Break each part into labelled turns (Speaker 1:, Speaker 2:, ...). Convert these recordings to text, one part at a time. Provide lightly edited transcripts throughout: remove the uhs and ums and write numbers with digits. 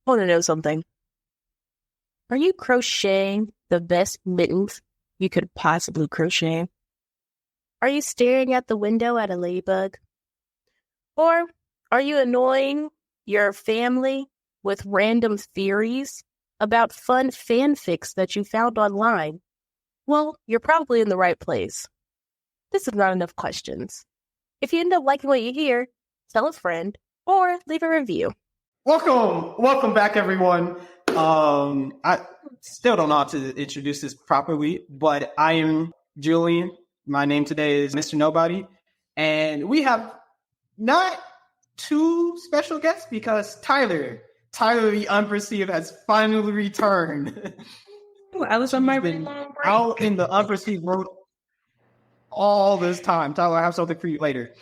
Speaker 1: Want to know something? Are you crocheting the best mittens you could possibly crochet? Are you staring at the window at a ladybug? Or are you annoying your family with random theories about fun fanfics that you found online? Well, you're probably in the right place. This is not enough questions. If you end up liking what you hear, tell a friend or leave a review.
Speaker 2: Welcome back, everyone. I still don't know how to introduce this properly, but I am Julian. My name today is Mr. Nobody, and we have not two special guests because Tyler the Unperceived has finally returned.
Speaker 1: I was on my
Speaker 2: been out in the Unperceived world all this time. Tyler, I have something for you later.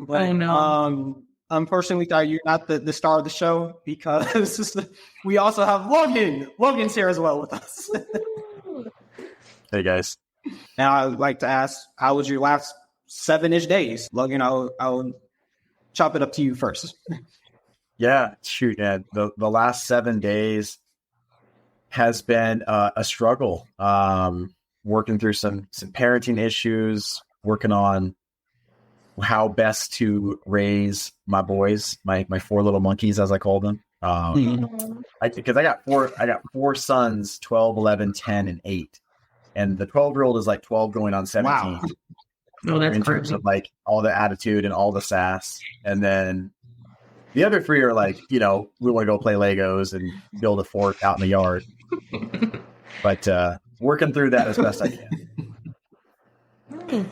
Speaker 2: But,
Speaker 1: oh no.
Speaker 2: Unfortunately, Tyler, you're not the star of the show because we also have Logan. Logan's here as well with us.
Speaker 3: Hey, guys.
Speaker 2: Now, I would like to ask, how was your last 7-ish days? Logan, I'll chop it up to you first.
Speaker 3: Yeah, shoot, man. The last 7 days has been a struggle. Working through some parenting issues, working on how best to raise my boys, my 4 little monkeys, as I call them. Because I got four sons, 12, 11, 10, and 8. And the 12-year-old is like 12 going on 17.
Speaker 2: Wow.
Speaker 1: Oh, that's
Speaker 3: in terms of like all the attitude and all the sass. And then the other 3 are like, we want to go play Legos and build a fort out in the yard. But working through that as best I can.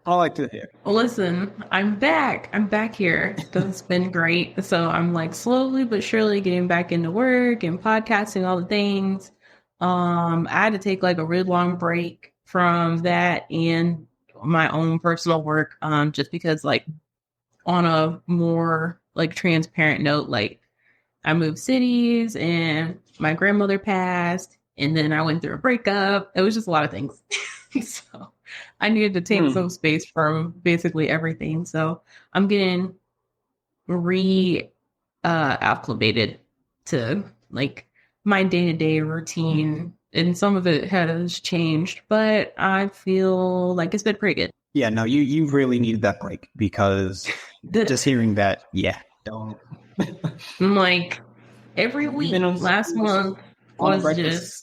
Speaker 2: I like to hear.
Speaker 4: Well, listen, I'm back. I'm back here. That's been great. So I'm like slowly but surely getting back into work and podcasting, all the things. I had to take like a really long break from that and my own personal work, just because like on a more like transparent note, like I moved cities and my grandmother passed and then I went through a breakup. It was just a lot of things. So I needed to take some space from basically everything. So I'm getting acclimated to like my day-to-day routine, and some of it has changed, but I feel like it's been pretty good.
Speaker 2: Yeah, no, you really needed that break because just hearing that, don't.
Speaker 4: I'm like every week, last month was just.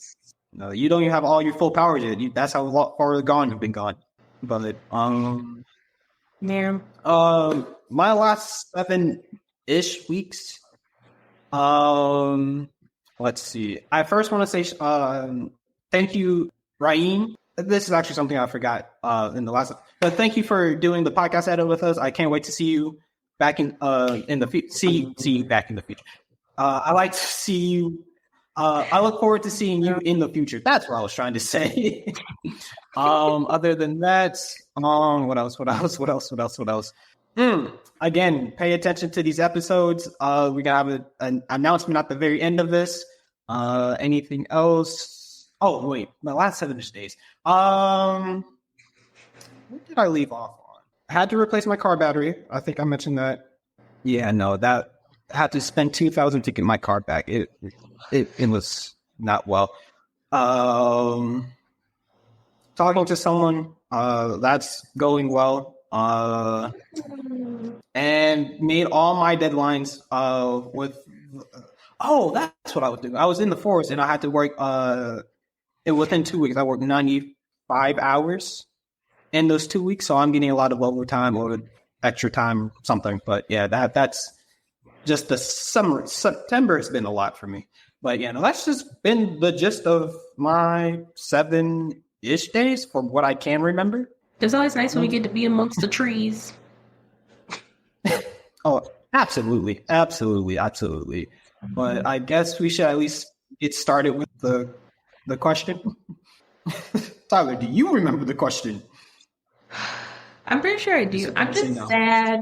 Speaker 2: No, you don't even have all your full powers yet. That's how far gone you've been gone. But
Speaker 4: yeah.
Speaker 2: My last 7-ish weeks. Let's see. I first want to say thank you, Raheem. This is actually something I forgot in the last. But thank you for doing the podcast edit with us. I can't wait to see you back in the future. See you back in the future. I like to see you. I look forward to seeing you in the future. That's what I was trying to say. Other than that, what else? Again, pay attention to these episodes. We're gonna have an announcement at the very end of this. Anything else? Oh wait, my last 7-ish days. What did I leave off on? I had to replace my car battery. I think I mentioned that. Yeah, no, that I had to spend $2,000 to get my car back. It was not well. Talking to someone, that's going well. And made all my deadlines with. Oh, that's what I was doing. I was in the forest and I had to work. Within 2 weeks, I worked 95 hours in those 2 weeks. So I'm getting a lot of overtime or extra time, something. But yeah, that's just the summer. September has been a lot for me. But yeah, no, that's just been the gist of my 7-ish days from what I can remember.
Speaker 4: It's always nice when we get to be amongst the trees.
Speaker 2: Oh, absolutely. But I guess we should at least get started with the question. Tyler, do you remember the question?
Speaker 4: I'm pretty sure I do. I'm just sad.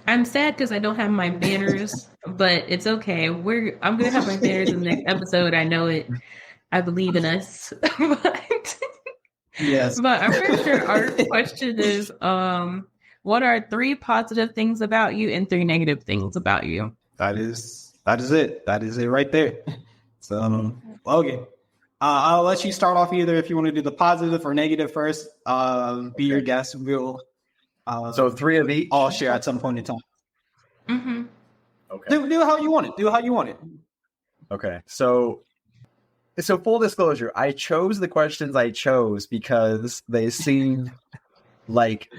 Speaker 4: I'm sad because I don't have my banners, but it's okay. I'm going to have my banners in the next episode. I know it. I believe in us.
Speaker 2: Yes.
Speaker 4: But I'm pretty sure our question is, what are 3 positive things about you and 3 negative things about you?
Speaker 2: That is That is it. That is it right there. So, Logan, I'll let you start off either if you want to do the positive or negative first. Be your guest. We'll
Speaker 3: so 3 of each.
Speaker 2: all share at some point in time.
Speaker 4: Mm-hmm.
Speaker 3: Okay.
Speaker 2: Do how you want it. Do how you want it.
Speaker 3: Okay. So full disclosure, I chose the questions I chose because they seemed like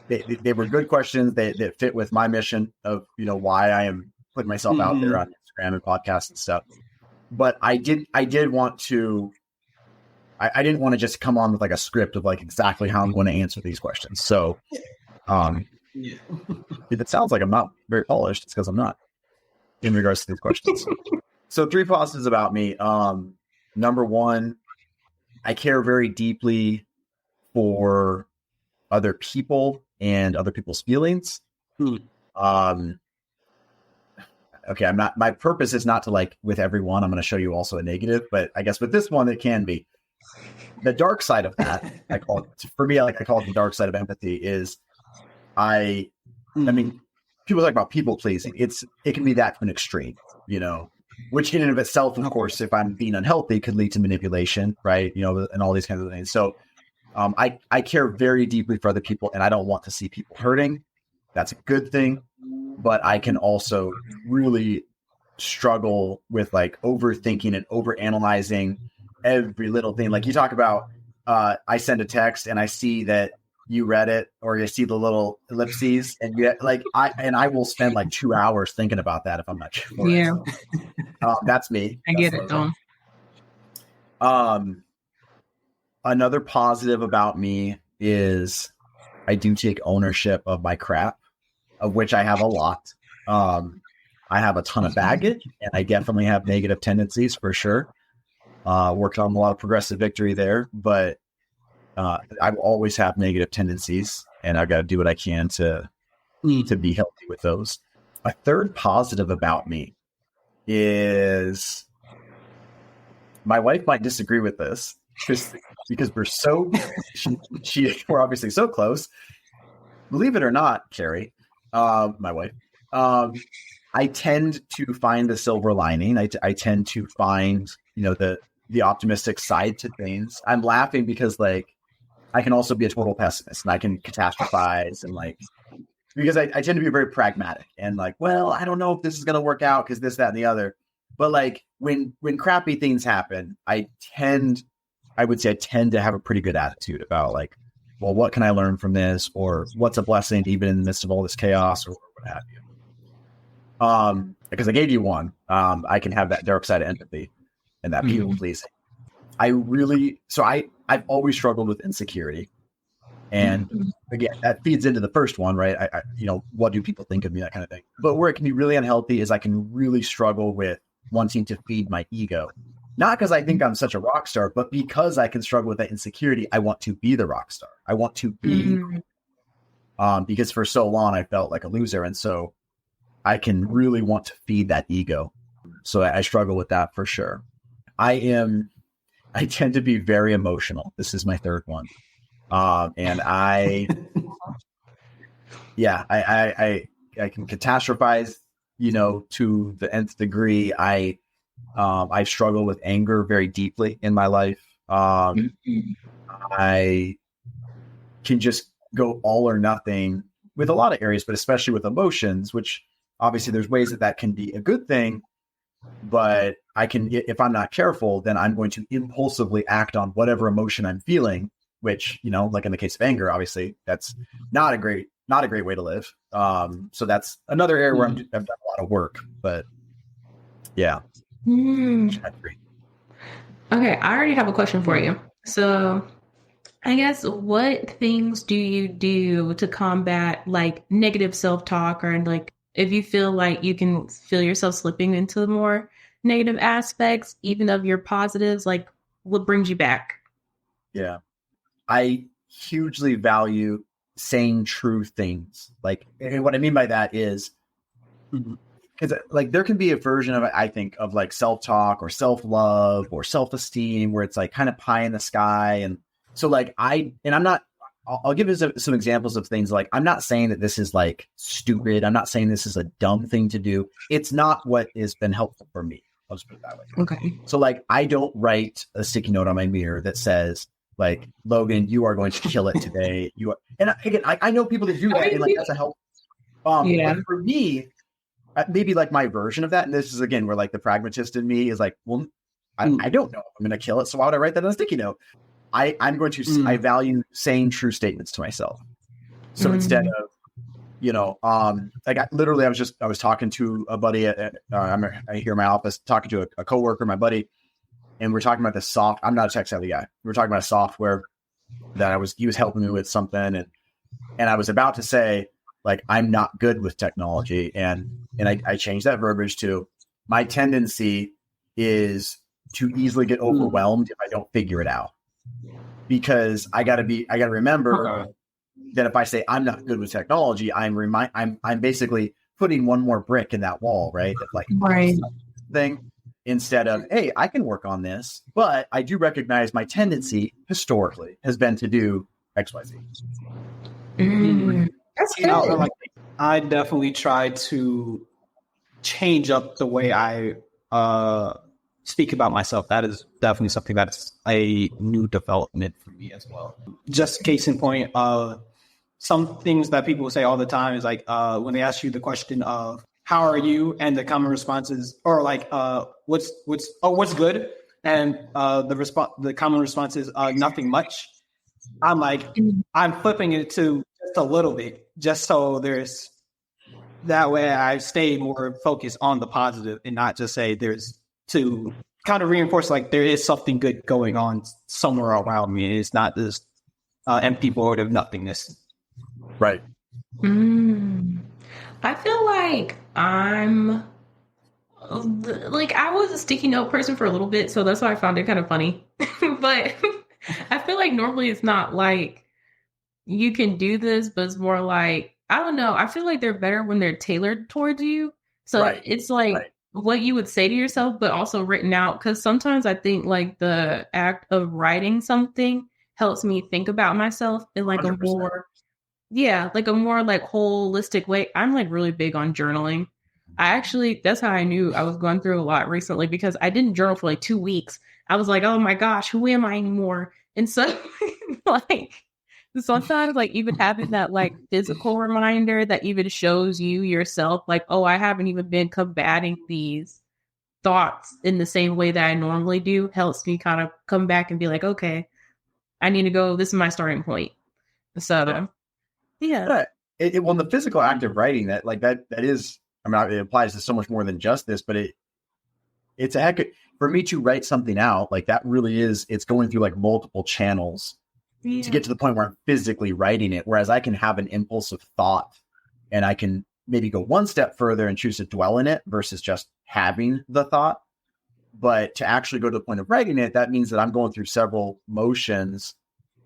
Speaker 3: they were good questions that fit with my mission of, why I am putting myself out there on Instagram and podcasts and stuff. But I did want to, I didn't want to just come on with like a script of like exactly how I'm going to answer these questions. So, if it sounds like I'm not very polished, it's because I'm not in regards to these questions. So 3 positives about me. Number 1, I care very deeply for other people and other people's feelings. Okay, my purpose is not to like with everyone, I'm going to show you also a negative, but I guess with this one, it can be. The dark side of that, I call it the dark side of empathy is I mean, people talk about people pleasing. It can be that to an extreme, which in and of itself, of course, if I'm being unhealthy could lead to manipulation, right? And all these kinds of things. So I care very deeply for other people and I don't want to see people hurting. That's a good thing. But I can also really struggle with like overthinking and overanalyzing every little thing. Like you talk about, I send a text and I see that you read it, or you see the little ellipses, and I will spend like 2 hours thinking about that if I'm not sure.
Speaker 4: Yeah,
Speaker 3: that's me.
Speaker 4: I get it though.
Speaker 3: Another positive about me is I do take ownership of my crap, of which I have a lot. I have a ton of baggage, and I definitely have negative tendencies for sure. Worked on a lot of progressive victory there, but I will always have negative tendencies, and I've got to do what I can to be healthy with those. A third positive about me is my wife might disagree with this because we're we're obviously so close. Believe it or not, Carrie, my wife, I tend to find the silver lining. I tend to find, the optimistic side to things. I'm laughing because like I can also be a total pessimist and I can catastrophize and like, because I tend to be very pragmatic and like, well, I don't know if this is going to work out because this, that, and the other. But like when crappy things happen, I would say I tend to have a pretty good attitude about like, well, what can I learn from this? Or what's a blessing even in the midst of all this chaos or what have you? Because I gave you one, I can have that dark side of empathy and that people pleasing. I've always struggled with insecurity. And again, that feeds into the first one, right? I what do people think of me? That kind of thing. But where it can be really unhealthy is I can really struggle with wanting to feed my ego. Not because I think I'm such a rock star, but because I can struggle with that insecurity. I want to be the rock star. I want to be, because for so long I felt like a loser. And so I can really want to feed that ego. So I struggle with that for sure. I tend to be very emotional. This is my third one. And I can catastrophize, to the nth degree. I struggle with anger very deeply in my life. I can just go all or nothing with a lot of areas, but especially with emotions, which obviously there's ways that can be a good thing, but I can, if I'm not careful, then I'm going to impulsively act on whatever emotion I'm feeling, which, like in the case of anger, obviously that's not a great way to live. So that's another area where I've done a lot of work, but yeah.
Speaker 4: Okay, I already have a question for you. So I guess what things do you do to combat like negative self-talk, or like if you feel like you can feel yourself slipping into the more negative aspects, even of your positives, like what brings you back?
Speaker 3: Yeah. I hugely value saying true things. Like, and what I mean by that is, because like there can be a version of it, I think, of like self-talk or self-love or self-esteem where it's like kind of pie in the sky. And so like I'm not I'll give you some examples of things. Like, I'm not saying that this is like stupid. I'm not saying this is a dumb thing to do. It's not what has been helpful for me. I'll just put it that way.
Speaker 4: Okay.
Speaker 3: So like, I don't write a sticky note on my mirror that says like, Logan, you are going to kill it today. You are, and again, I know people that do that, and like that's a help.
Speaker 4: Yeah.
Speaker 3: But for me, maybe like my version of that, and this is again where like the pragmatist in me is like, well, I don't know if I'm going to kill it, so why would I write that on a sticky note? I'm going to, I value saying true statements to myself. So instead of, like I was talking to a buddy I'm here in my office, talking to a coworker, my buddy, and we're talking about this I'm not a tech savvy guy. We were talking about a software that he was helping me with something. And I was about to say, like, I'm not good with technology. And I changed that verbiage to, my tendency is to easily get overwhelmed if I don't figure it out. Because I got to remember that if I say I'm not good with technology, I'm basically putting one more brick in that wall, right? That like thing, instead of, hey, I can work on this, but I do recognize my tendency historically has been to do X, Y, Z.
Speaker 4: That's good.
Speaker 2: I definitely try to change up the way I speak about myself. That is definitely something that's a new development for me as well. Just case in point, some things that people say all the time is like when they ask you the question of how are you, and the common responses, or like what's good, and the common response is nothing much. I'm like, I'm flipping it to just a little bit, just so there's that way I stay more focused on the positive and not just say there's, to kind of reinforce like there is something good going on somewhere around me. It's not this empty void of nothingness.
Speaker 3: Right.
Speaker 4: I feel like I'm like, I was a sticky note person for a little bit, so that's why I found it kind of funny. But I feel like normally it's not like you can do this, but it's more like, I don't know. I feel like they're better when they're tailored towards you. So it's like what you would say to yourself, but also written out. Because sometimes I think like the act of writing something helps me think about myself in like 100%. a more like holistic way. I'm like really big on journaling. That's how I knew I was going through a lot recently, because I didn't journal for like 2 weeks. I was like, oh my gosh, who am I anymore? And so like sometimes like even having that like physical reminder that even shows you yourself like, oh, I haven't even been combating these thoughts in the same way that I normally do, helps me kind of come back and be like, okay, I need to go, this is my starting point. So yeah.
Speaker 3: Well, the physical act of writing that is, I mean, it applies to so much more than just this, but it's a heck of, for me to write something out, like that really is, it's going through like multiple channels to get to the point where I'm physically writing it. Whereas I can have an impulsive thought and I can maybe go one step further and choose to dwell in it versus just having the thought. But to actually go to the point of writing it, that means that I'm going through several motions.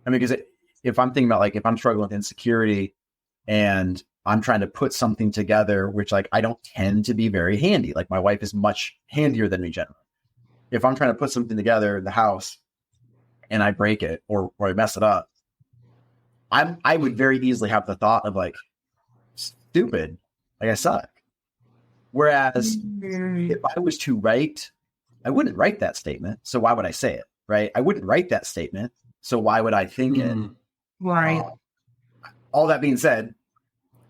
Speaker 3: I mean, because if I'm thinking about like, if I'm struggling with insecurity and I'm trying to put something together, which like, I don't tend to be very handy. Like my wife is much handier than me generally. If I'm trying to put something together in the house and I break it or I mess it up, I would very easily have the thought of like, stupid, like I suck. Whereas if I was to write, I wouldn't write that statement. So why would I say it? Right. I wouldn't write that statement. So why would I think it?
Speaker 4: Right.
Speaker 3: All that being said,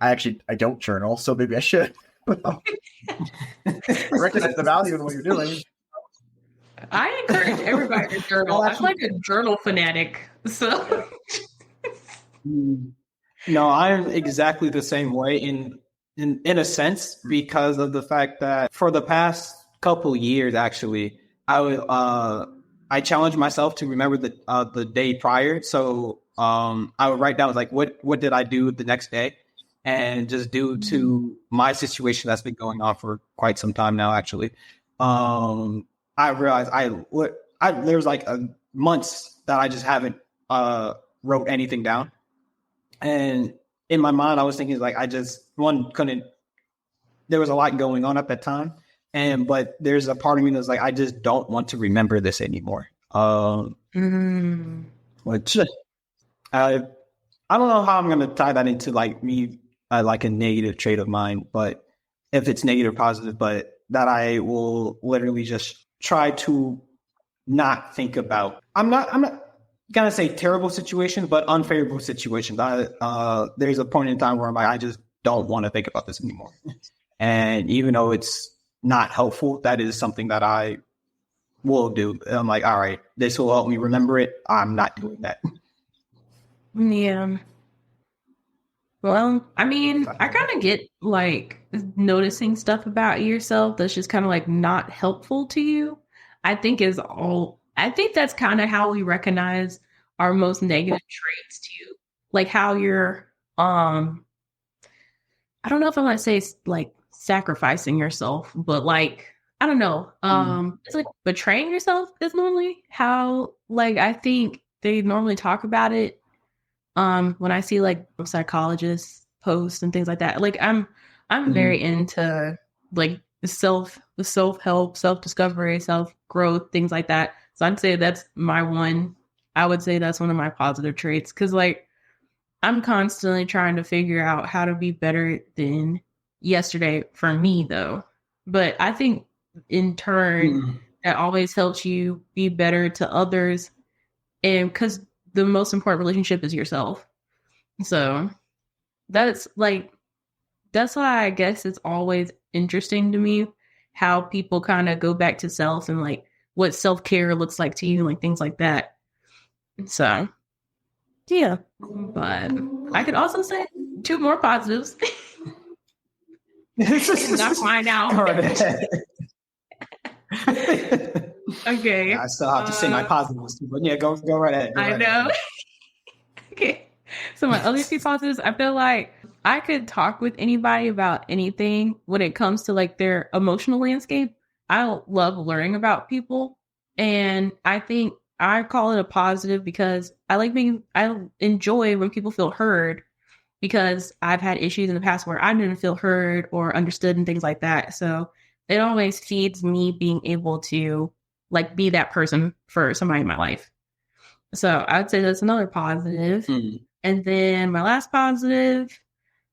Speaker 3: I don't journal, so maybe I should. Recognize the value in what you're doing.
Speaker 4: I encourage everybody to journal. I'm like a journal fanatic. So
Speaker 2: no, I'm exactly the same way in a sense, because of the fact that for the past couple years, actually, I challenged myself to remember the day prior. So I would write down like what did I do the next day, and just due to my situation that's been going on for quite some time now, actually, I realized there's like months that I just haven't wrote anything down, and in my mind I was thinking like there was a lot going on at that time, but there's a part of me that's like, I just don't want to remember this anymore. Which I don't know how I'm going to tie that into like me, like a negative trait of mine, but if it's negative, positive, but that I will literally just try to not think about. I'm not gonna say terrible situations, but unfavorable situations. There's a point in time where I'm like, I just don't want to think about this anymore. And even though it's not helpful, that is something that I will do. I'm like, all right, this will help me remember it. I'm not doing that.
Speaker 4: Yeah. Well, I mean, I kind of get like noticing stuff about yourself that's just kind of like not helpful to you. I think that's kind of how we recognize our most negative traits too. Like how you're, I don't know if I want to say like sacrificing yourself, but like, I don't know. It's like betraying yourself is normally how, like, I think they normally talk about it. When I see like psychologists posts and things like that, like I'm very into like the self help, self discovery, self growth, things like that. So I'd say that's my one. I would say that's one of my positive traits because like I'm constantly trying to figure out how to be better than yesterday for me though. But I think in turn that always helps you be better to others, and because the most important relationship is yourself. So that's like, that's why I guess it's always interesting to me how people kind of go back to self and like what self-care looks like to you, like things like that. So yeah, but I could also say two more positives. Not find out. Okay.
Speaker 2: Yeah, I still have to say my positives too, but yeah, go right ahead.
Speaker 4: I know. Okay. So my other two positives, I feel like I could talk with anybody about anything when it comes to like their emotional landscape. I love learning about people. And I think I call it a positive because I enjoy when people feel heard, because I've had issues in the past where I didn't feel heard or understood and things like that. So it always feeds me being able to like be that person for somebody in my life. So I would say that's another positive. And then my last positive,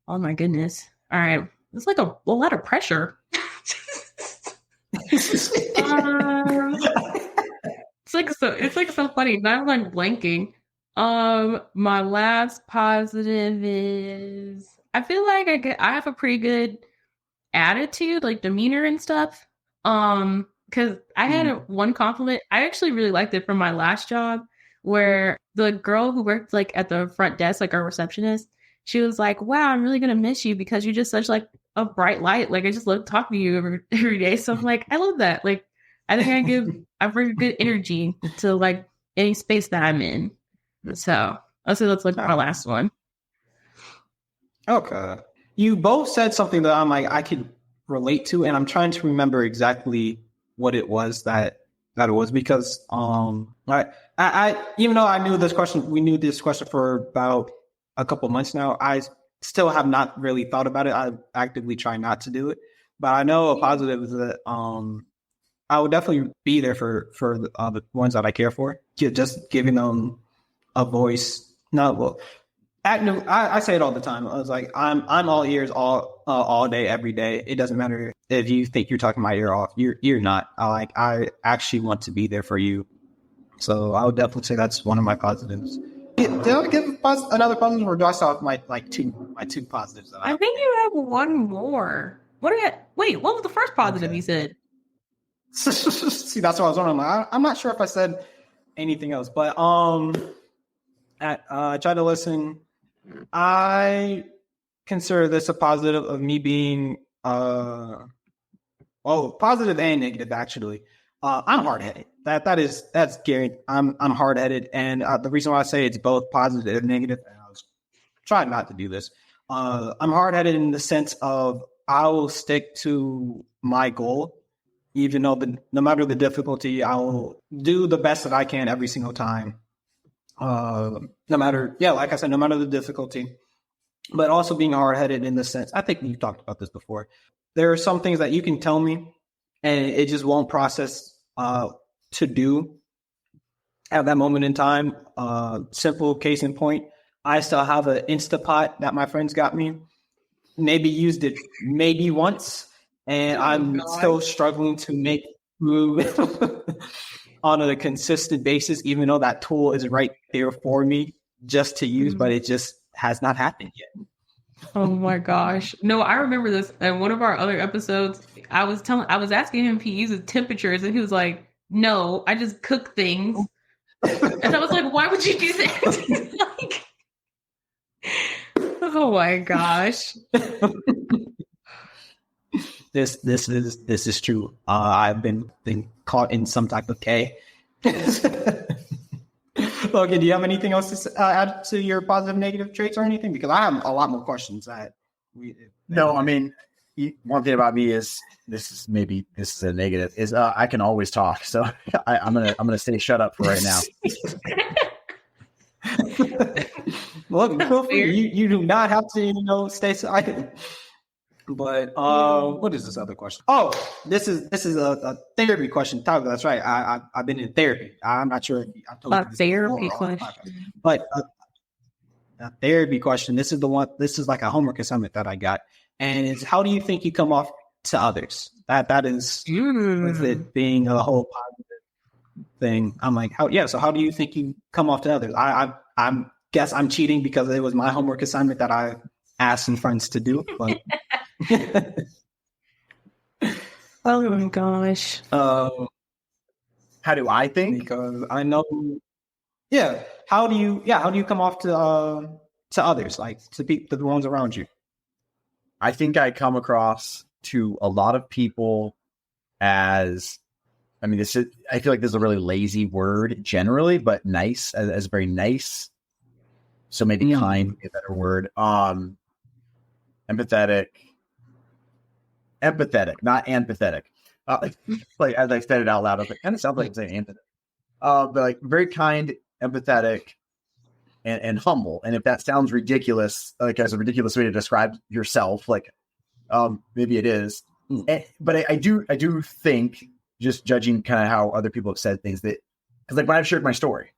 Speaker 4: oh my goodness. All right. It's like a lot of pressure. It's like so funny. Now I'm like blanking. My last positive is I feel like I have a pretty good attitude, like demeanor and stuff. Because I had one compliment. I actually really liked it from my last job, where the girl who worked like at the front desk, like our receptionist, she was like, "Wow, I'm really gonna miss you because you're just such like a bright light. Like I just love talking to you every day." So I'm like, I love that. Like I think I bring good energy to like any space that I'm in. So I'll say that's like my last one.
Speaker 2: Okay. You both said something that I'm like, I could relate to, and I'm trying to remember exactly what it was that it was, because I even though I knew this question, we knew this question for about a couple months now, I still have not really thought about it. I actively try not to do it, but I know a positive is that I would definitely be there for the ones that I care for. Just giving them a voice. Not well. I say it all the time. I was like, I'm all ears all day, every day. It doesn't matter if you think you're talking my ear off. You're not. I actually want to be there for you. So I would definitely say that's one of my positives. Did I give another positive, or do I still have my two positives?
Speaker 4: I think you have one more. Wait, what was the first positive you said?
Speaker 2: See, that's what I was wondering. I'm not sure if I said anything else, but I tried to listen. I consider this a positive of me being positive and negative actually. I'm hard headed. That's scary. I'm hard headed, and the reason why I say it's both positive and negative, and I was trying not to do this. I'm hard headed in the sense of I will stick to my goal, even though no matter the difficulty, I will do the best that I can every single time. No matter the difficulty, but also being hard headed in the sense, I think we've talked about this before. There are some things that you can tell me and it just won't process to do at that moment in time. Simple case in point. I still have an Instapot that my friends got me. Maybe used it maybe once, and I'm still struggling to make food on a consistent basis, even though that tool is right there for me just to use, but it just has not happened yet.
Speaker 4: Oh my gosh. No, I remember this in one of our other episodes. I was asking him if he uses temperatures, and he was like, "No, I just cook things." And I was like, "Why would you do that?" Like, oh my gosh.
Speaker 2: This is true. I've been caught in some type of K. Logan, do you have anything else to add to your positive, negative traits or anything? Because I have a lot more questions.
Speaker 3: No, I mean, one thing about me is this is a negative is I can always talk. So I'm gonna stay shut up for right now.
Speaker 2: Look, feel free. You do not have to stay silent. But what is this other question? Oh, this is a therapy question. Tyler, that's right. I've been in therapy. I'm not sure if I told you this
Speaker 4: therapy
Speaker 2: before,
Speaker 4: question.
Speaker 2: but a therapy question. This is the one. This is like a homework assignment that I got, and it's how do you think you come off to others? That is with it being a whole positive thing. I'm like, so how do you think you come off to others? I guess I'm cheating because it was my homework assignment that I asked some friends to do, but.
Speaker 4: Oh my gosh.
Speaker 3: How do I think?
Speaker 2: Because I know, How do you come off to others, like to the ones around you?
Speaker 3: I think I come across to a lot of people as, I feel like this is a really lazy word generally, but nice, as very nice. So maybe kind would be a better word. Empathetic, not empathetic. Like as I said it out loud, I was like, kind of sounds like I'm saying empathetic. But like very kind, empathetic, and humble. And if that sounds ridiculous, like as a ridiculous way to describe yourself, like maybe it is. But I do think, just judging kind of how other people have said things, that because like when I've shared my story,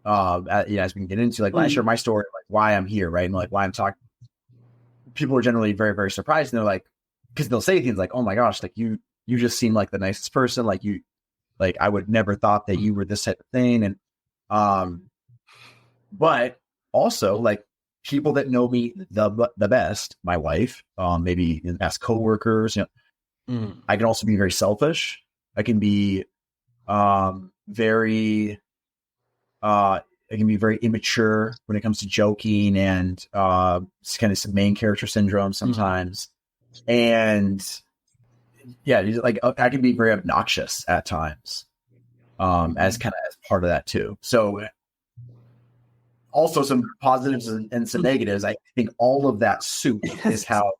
Speaker 3: as we can get into, like when I share my story, like why I'm here, right, and like why I'm talking, people are generally very, very surprised, and they're like, because they'll say things like, "Oh my gosh, like you just seem like the nicest person. Like I would never thought that you were this type of thing." And but also like people that know me the best, my wife, maybe as coworkers, I can also be very selfish. I can be very immature when it comes to joking, and it's kind of some main character syndrome sometimes. And like I can be very obnoxious at times, as part of that too. So also some positives and some negatives. I think all of that soup is how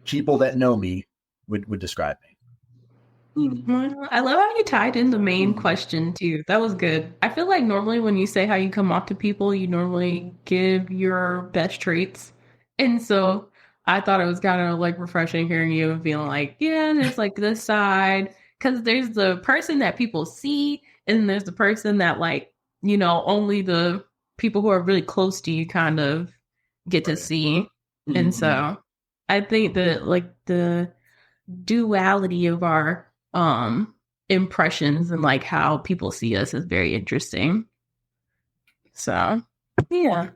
Speaker 3: people that know me would describe me.
Speaker 4: I love how you tied in the main question too. That was good. I feel like normally when you say how you come off to people, you normally give your best traits. And so I thought it was kind of like refreshing hearing you and feeling like, there's like this side. Because there's the person that people see, and there's the person that like, only the people who are really close to you kind of get to see. And so I think that like the duality of our impressions and like how people see us is very interesting. So yeah.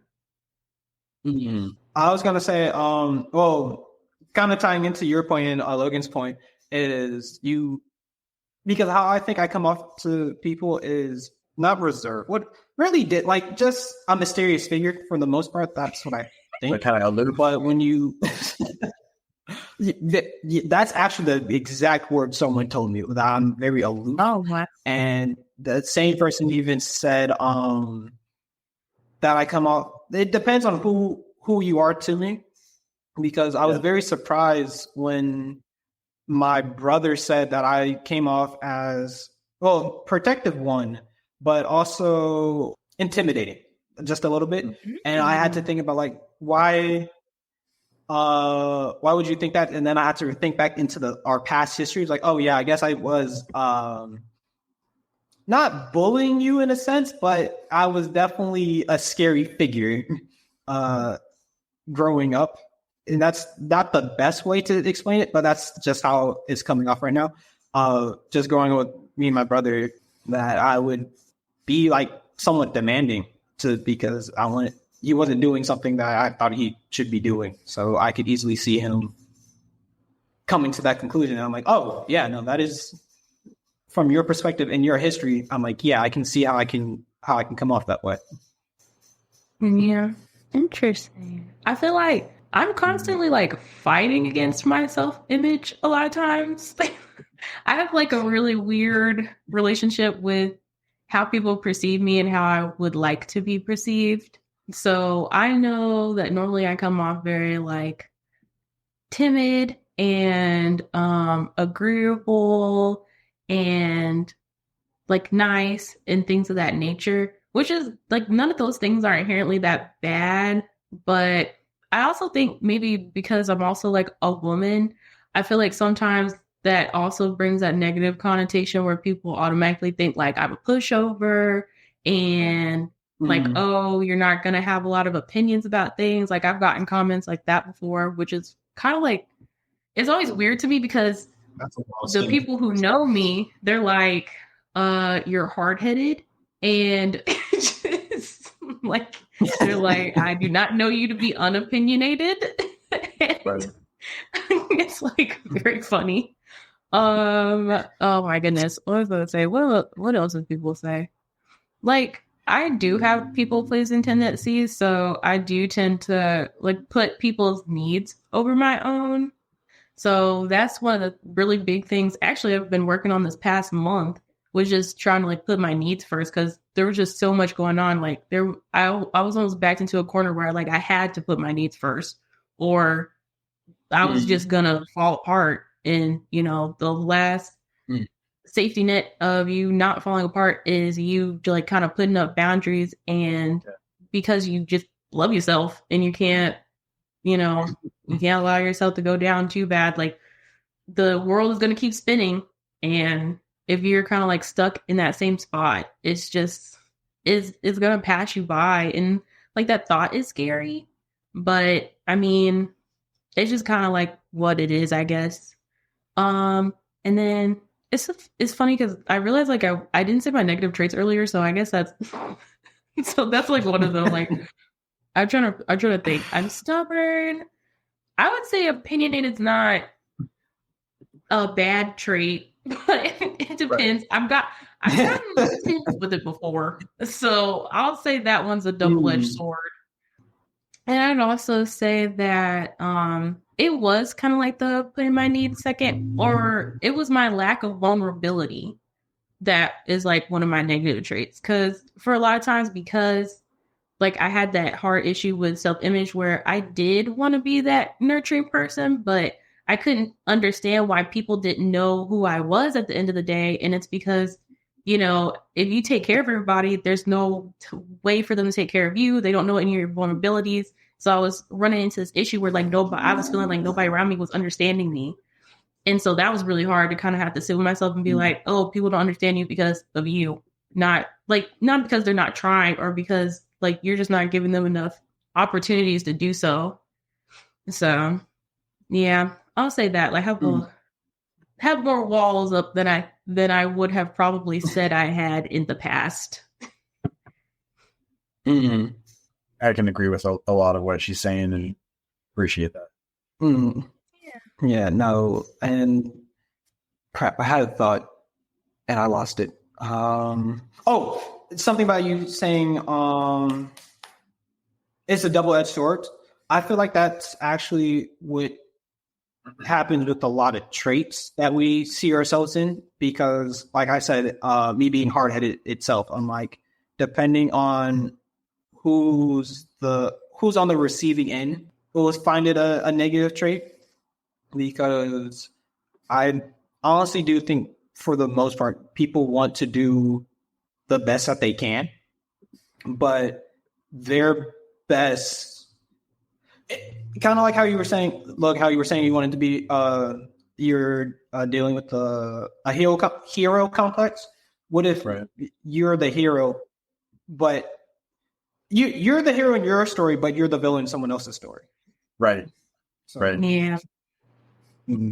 Speaker 2: I was gonna say, well, kind of tying into your point and Logan's point is because how I think I come off to people is not reserved. What really did like just a mysterious figure for the most part. That's what I think.
Speaker 3: But kind of aloof.
Speaker 2: But when you that's actually the exact word someone told me, that I'm very aloof.
Speaker 4: Oh, what?
Speaker 2: And the same person even said that I come off. It depends on who you are to me, because I was very surprised when my brother said that I came off as, well, protective one, but also intimidating just a little bit. And I had to think about like, why would you think that? And then I had to think back into our past history. It's like, oh yeah, I guess I was not bullying you in a sense, but I was definitely a scary figure growing up. And that's not the best way to explain it, but that's just how it's coming off right now. Just growing up with me and my brother, that I would be like somewhat demanding because he wasn't doing something that I thought he should be doing. So I could easily see him coming to that conclusion. And I'm like, oh yeah, no, that is from your perspective and your history. I'm like, yeah, I can see how I can come off that way.
Speaker 4: Yeah. Interesting. I feel like I'm constantly like fighting against my self-image a lot of times. I have like a really weird relationship with how people perceive me and how I would like to be perceived. So I know that normally I come off very like timid and agreeable and like nice and things of that nature, which is like none of those things are inherently that bad. But I also think maybe because I'm also like a woman, I feel like sometimes that also brings that negative connotation where people automatically think like I'm a pushover and like, oh, you're not going to have a lot of opinions about things. Like I've gotten comments like that before, which is kind of like, it's always weird to me because the people who know me, they're like, you're hard-headed. And just, like, they're like, I do not know you to be unopinionated.
Speaker 3: Right.
Speaker 4: It's like very funny. Oh my goodness. What was I going to say? What else do people say? Like, I do have people pleasing tendencies, so I do tend to like put people's needs over my own. So that's one of the really big things. Actually, I've been working on this past month, was just trying to like put my needs first because there was just so much going on. Like I was almost backed into a corner where like I had to put my needs first, or I was just gonna fall apart. And you know, the last safety net of you not falling apart is you like kind of putting up boundaries, and because you just love yourself and you can't, you know, you can't allow yourself to go down too bad. Like the world is going to keep spinning. And if you're kind of like stuck in that same spot, it's going to pass you by. And like that thought is scary, but I mean, it's just kind of like what it is, I guess. And then it's funny because I realized like I didn't say my negative traits earlier. So I guess that's, so that's like one of them. Like I'm trying to think. I'm stubborn. I would say opinionated is not a bad trait, but it depends. Right. I've gotten with it before, so I'll say that one's a double-edged sword. And I'd also say that it was kind of like the putting my needs second, or it was my lack of vulnerability that is like one of my negative traits. Because for a lot of times, because like I had that hard issue with self-image where I did want to be that nurturing person, but I couldn't understand why people didn't know who I was at the end of the day. And it's because, you know, if you take care of everybody, there's no way for them to take care of you. They don't know any of your vulnerabilities. So I was running into this issue where like I was feeling like nobody around me was understanding me. And so that was really hard to kind of have to sit with myself and be like, oh, people don't understand you because of you. Not because they're not trying or because like you're just not giving them enough opportunities to do so. So yeah, I'll say that. Like have more walls up than I would have probably said I had in the past.
Speaker 3: Mm-hmm. I can agree with a lot of what she's saying and appreciate that.
Speaker 2: Mm. Yeah, no, and crap, I had a thought and I lost it. It's something about you saying it's a double-edged sword. I feel like that's actually what happens with a lot of traits that we see ourselves in, because like I said, me being hard-headed itself, I'm like, depending on who's on the receiving end, will find it a negative trait, because I honestly do think for the most part, people want to do the best that they can, but their best, kind of like how you were saying you wanted to be, you're dealing with a hero complex. What if you're the hero, but you're the hero in your story, but you're the villain in someone else's story.
Speaker 3: Right.
Speaker 2: So,
Speaker 3: Right.
Speaker 4: Yeah.
Speaker 3: Mm-hmm.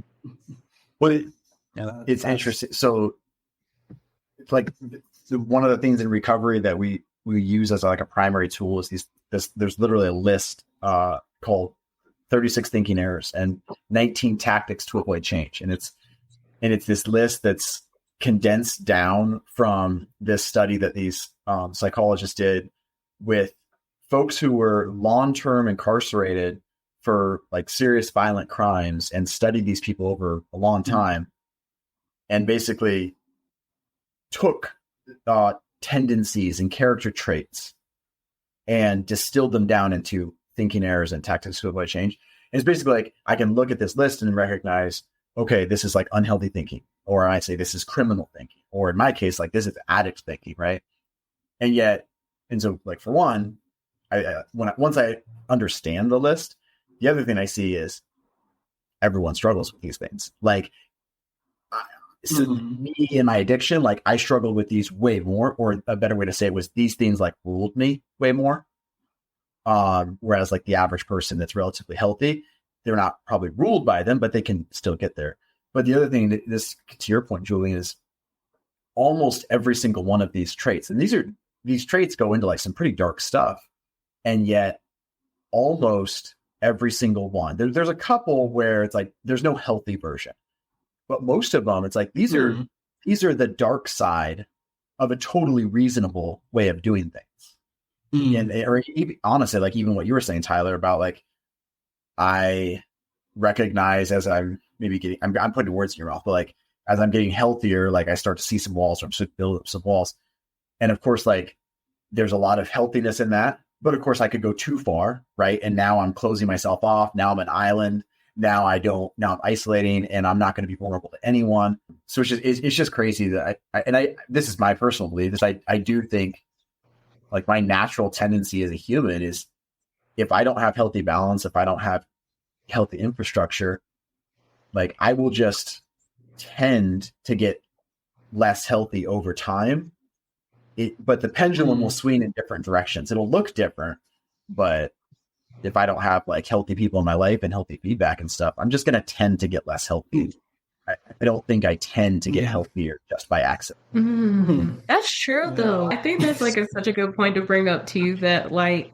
Speaker 3: Well, it's interesting. So, it's like one of the things in recovery that we use as like a primary tool is there's literally a list called 36 thinking errors and 19 tactics to avoid change, and it's this list that's condensed down from this study that these psychologists did with folks who were long-term incarcerated for like serious violent crimes, and studied these people over a long time, and basically took tendencies and character traits and distilled them down into thinking errors and tactics to avoid change. And it's basically like, I can look at this list and recognize, okay, this is like unhealthy thinking, or I say this is criminal thinking, or in my case, like this is addict thinking, right? And so like for one, once I understand the list, the other thing I see is everyone struggles with these things. Like, so me and my addiction, like I struggled with these way more, or a better way to say it was these things like ruled me way more. Whereas like the average person that's relatively healthy, they're not probably ruled by them, but they can still get there. But the other thing, this to your point, Julian, is almost every single one of these traits, and these traits go into like some pretty dark stuff, and yet almost every single one, there's a couple where it's like there's no healthy version. But most of them, it's like these are the dark side of a totally reasonable way of doing things. And or even, honestly, like even what you were saying, Tyler, about like I recognize as I'm maybe getting, I'm putting words in your mouth, but like as I'm getting healthier, like I start to see some walls, or I'm starting to build up some walls. And of course, like there's a lot of healthiness in that, but of course I could go too far, right? And now I'm closing myself off. Now I'm an island. Now I'm isolating, and I'm not going to be vulnerable to anyone. So it's just crazy that I this is my personal belief, is I do think like my natural tendency as a human is, if I don't have healthy balance, if I don't have healthy infrastructure, like I will just tend to get less healthy over time. But the pendulum will swing in different directions. It'll look different, but if I don't have like healthy people in my life and healthy feedback and stuff, I'm just going to tend to get less healthy. I don't think I tend to get healthier just by accident.
Speaker 4: That's true, though. I think that's like such a good point to bring up too, that like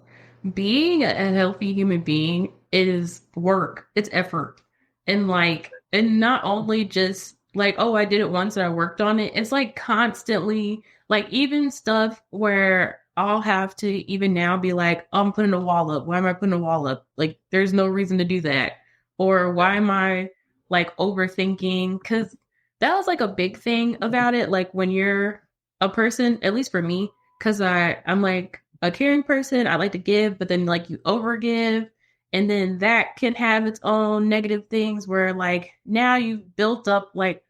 Speaker 4: being a healthy human being is work, it's effort. And like, and not only just like, oh, I did it once and I worked on it. It's like constantly, like even stuff where I'll have to even now be like, oh, I'm putting a wall up. Why am I putting a wall up? Like, there's no reason to do that. Or why am I like overthinking? Because that was like a big thing about it. Like when you're a person, at least for me, because I'm like a caring person. I like to give, but then like you overgive. And then that can have its own negative things where like now you've built up like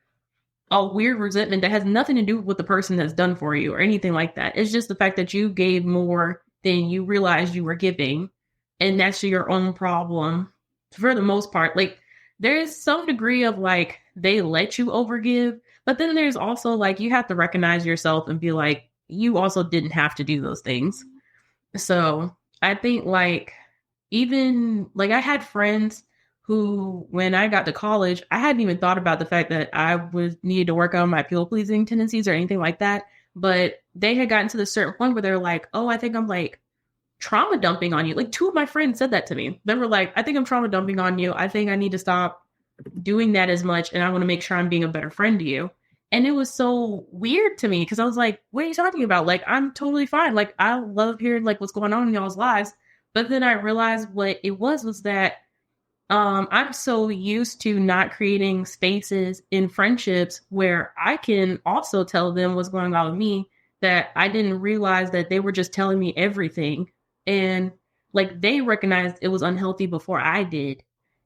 Speaker 4: a weird resentment that has nothing to do with the person that's done for you or anything like that. It's just the fact that you gave more than you realized you were giving. And that's your own problem for the most part. Like there is some degree of like, they let you overgive, but then there's also like, you have to recognize yourself and be like, you also didn't have to do those things. So I think like, even like I had friends who, when I got to college, I hadn't even thought about the fact that I was needed to work on my people pleasing tendencies or anything like that. But they had gotten to the certain point where they're like, oh, I think I'm like trauma dumping on you. Like two of my friends said that to me. They were like, I think I'm trauma dumping on you. I think I need to stop doing that as much. And I want to make sure I'm being a better friend to you. And it was so weird to me because I was like, what are you talking about? Like, I'm totally fine. Like, I love hearing like what's going on in y'all's lives. But then I realized what it was that I'm so used to not creating spaces in friendships where I can also tell them what's going on with me, that I didn't realize that they were just telling me everything. And like they recognized it was unhealthy before I did.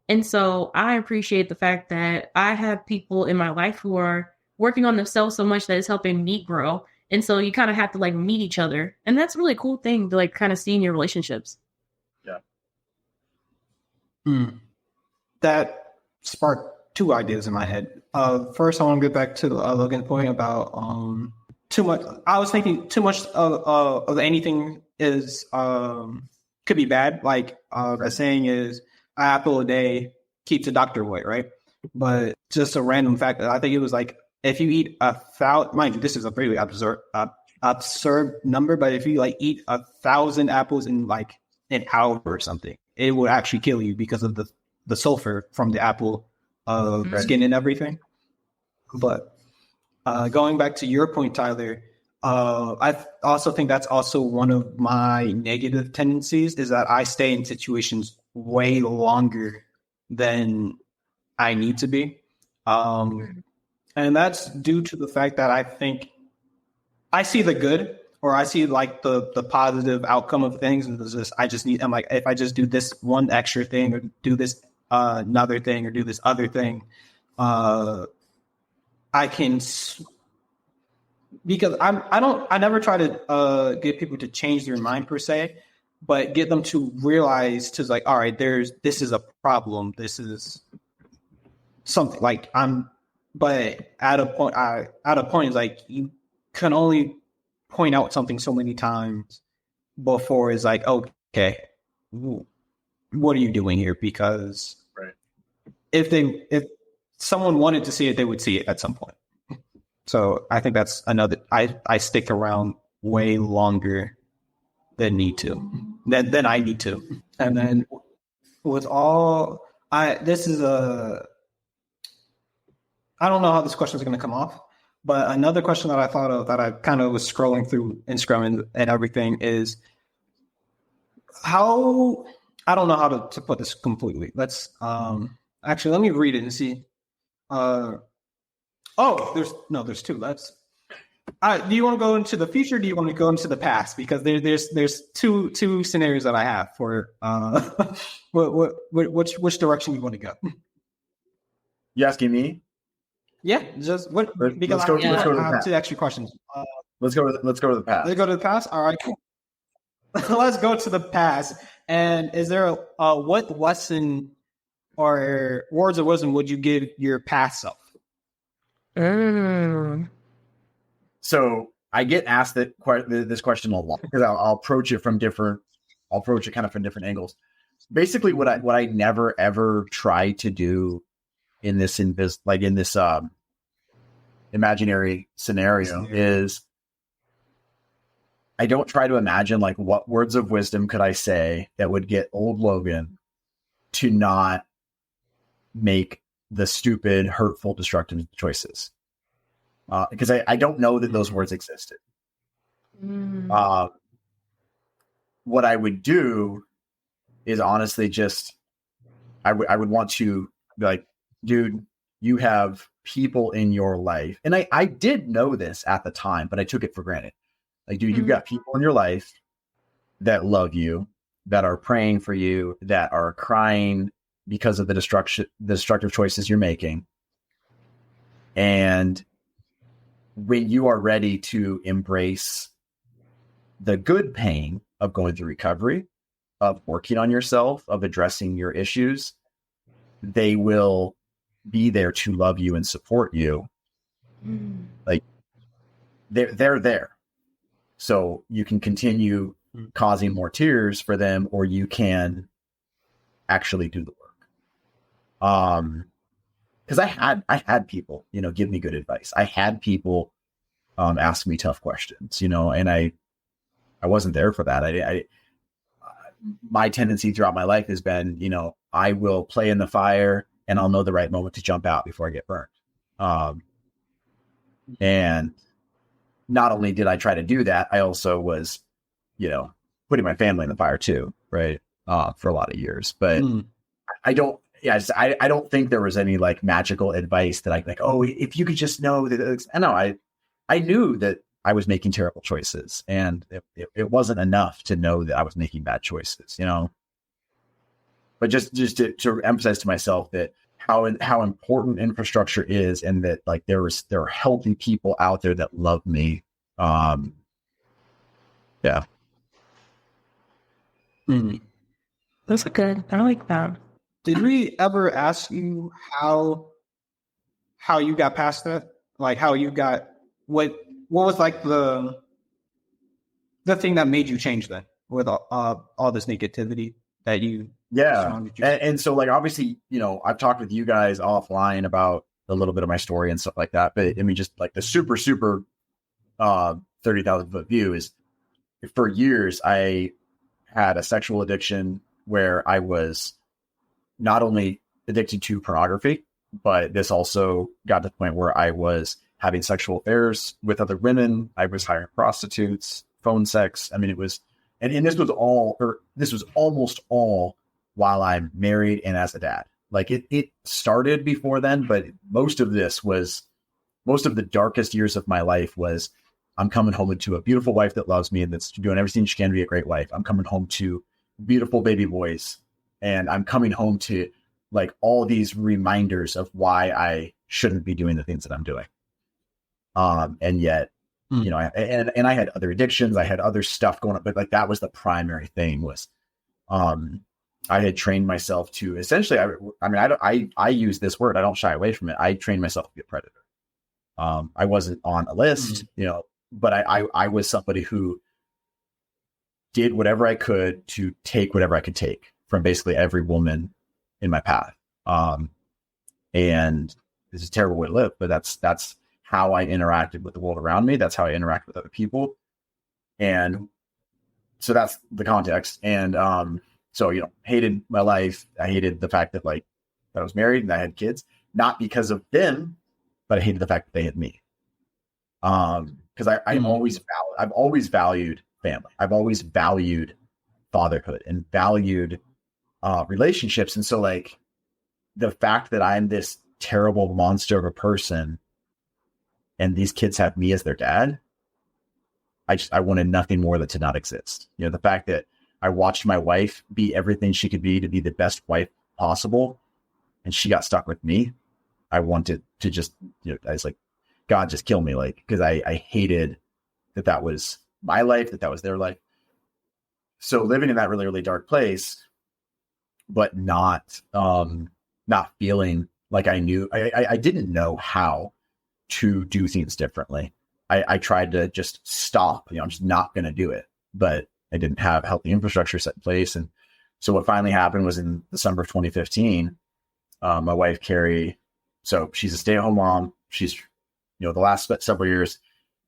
Speaker 4: And so I appreciate the fact that I have people in my life who are working on themselves so much that it's helping me grow. And so you kind of have to like meet each other. And that's a really cool thing to like kind of see in your relationships.
Speaker 3: Yeah.
Speaker 2: That sparked two ideas in my head. First, I want to get back to Logan's point about too much. I was thinking too much of anything is could be bad. Like a saying is, "An apple a day keeps a doctor away," right? But just a random fact. I think it was like if you eat 1,000, mind you, this is a really absurd number, but if you like eat 1,000 apples in like an hour or something, it would actually kill you because of the sulfur from the apple skin and everything. But going back to your point, Tyler, I also think that's also one of my negative tendencies is that I stay in situations way longer than I need to be. And that's due to the fact that I think I see the good or I see like the positive outcome of things. And it's just, I'm like, if I just do this one extra thing or do this another thing or do this other thing, I can, because I never try to get people to change their mind per se, but get them to realize to like, all right, this is a problem. This is something like but at a point is like, you can only point out something so many times before it's like, okay, what are you doing here? Because if someone wanted to see it, they would see it at some point. So I think that's another. I stick around way longer than than I need to. And then with all this is I don't know how this question is going to come off, but another question that I thought of that I kind of was scrolling through Instagram and everything is how, I don't know how to put this completely. Let's actually let me read it and see. There's two. Do you want to go into the future? Or do you want to go into the past? Because there's two scenarios that I have for which direction you want to go.
Speaker 3: You asking me?
Speaker 2: Yeah, just what? Because
Speaker 3: let's go
Speaker 2: I have two extra questions.
Speaker 3: Let's go to the past.
Speaker 2: Let's go to the past. All right, cool. Let's go to the past. And is there what lesson or words of wisdom would you give your past self?
Speaker 3: So I get asked this question a lot because I'll approach it kind of from different angles. Basically, what I never ever try to do in this imaginary scenario is I don't try to imagine like what words of wisdom could I say that would get old Logan to not make the stupid, hurtful, destructive choices. Because I don't know that those words existed. What I would do is honestly just, I would want to be like, dude, you have people in your life. And I did know this at the time, but I took it for granted. Like, dude, you've got people in your life that love you, that are praying for you, that are crying because of the destructive choices you're making. And when you are ready to embrace the good pain of going through recovery, of working on yourself, of addressing your issues, they will be there to love you and support you. Like they're there. So you can continue causing more tears for them, or you can actually do the work. Because I had people, give me good advice. I had people ask me tough questions, and I wasn't there for that. My tendency throughout my life has been, I will play in the fire and I'll know the right moment to jump out before I get burned. And not only did I try to do that, I also was, putting my family in the fire too, right? For a lot of years, but I don't think there was any like magical advice that I like, oh, if you could just know that. I knew that I was making terrible choices, and it wasn't enough to know that I was making bad choices, but just to emphasize to myself that how important infrastructure is, and that like there are healthy people out there that love me. Yeah.
Speaker 4: That's good. I like that.
Speaker 2: Did we ever ask you how you got past that? Like how you got what what was like the thing that made you change then with all this negativity that you surrounded you?
Speaker 3: And so like obviously, you know, I've talked with you guys offline about a little bit of my story and stuff like that, but I mean, just like the super 30,000 foot view is, for years I had a sexual addiction where I was not only addicted to pornography, but this also got to the point where I was having sexual affairs with other women. I was hiring prostitutes, phone sex. I mean, it was, and this was almost all while I'm married and as a dad. Like it started before then, but most of the darkest years of my life was, I'm coming home to a beautiful wife that loves me and that's doing everything she can to be a great wife. I'm coming home to beautiful baby boys, and I'm coming home to like all these reminders of why I shouldn't be doing the things that I'm doing. And yet, you know, and I had other addictions, I had other stuff going on, but like that was the primary thing was, I had trained myself to essentially, I use this word, I don't shy away from it. I trained myself to be a predator. I wasn't on a list, you know, but I was somebody who did whatever I could to take whatever I could take from basically every woman in my path. And this is a terrible way to live, but that's how I interacted with the world around me. That's how I interact with other people. And so that's the context. And, so, you know, hated my life. I hated the fact that like that I was married and I had kids, not because of them, but I hated the fact that they had me. Because I've always valued family. I've always valued fatherhood and valued relationships. And so like the fact that I'm this terrible monster of a person and these kids have me as their dad, I wanted nothing more than to not exist. You know, the fact that I watched my wife be everything she could be to be the best wife possible, and she got stuck with me. I wanted to just, you know, I was like, God, just kill me. Like, because I hated that was my life, that was their life. So living in that really, really dark place, but not feeling like I knew, I didn't know how to do things differently. I tried to just stop, you know, I'm just not going to do it, but I didn't have healthy infrastructure set in place. And so what finally happened was in December of 2015, my wife, Carrie, so she's a stay-at-home mom. She's, you know, the last several years,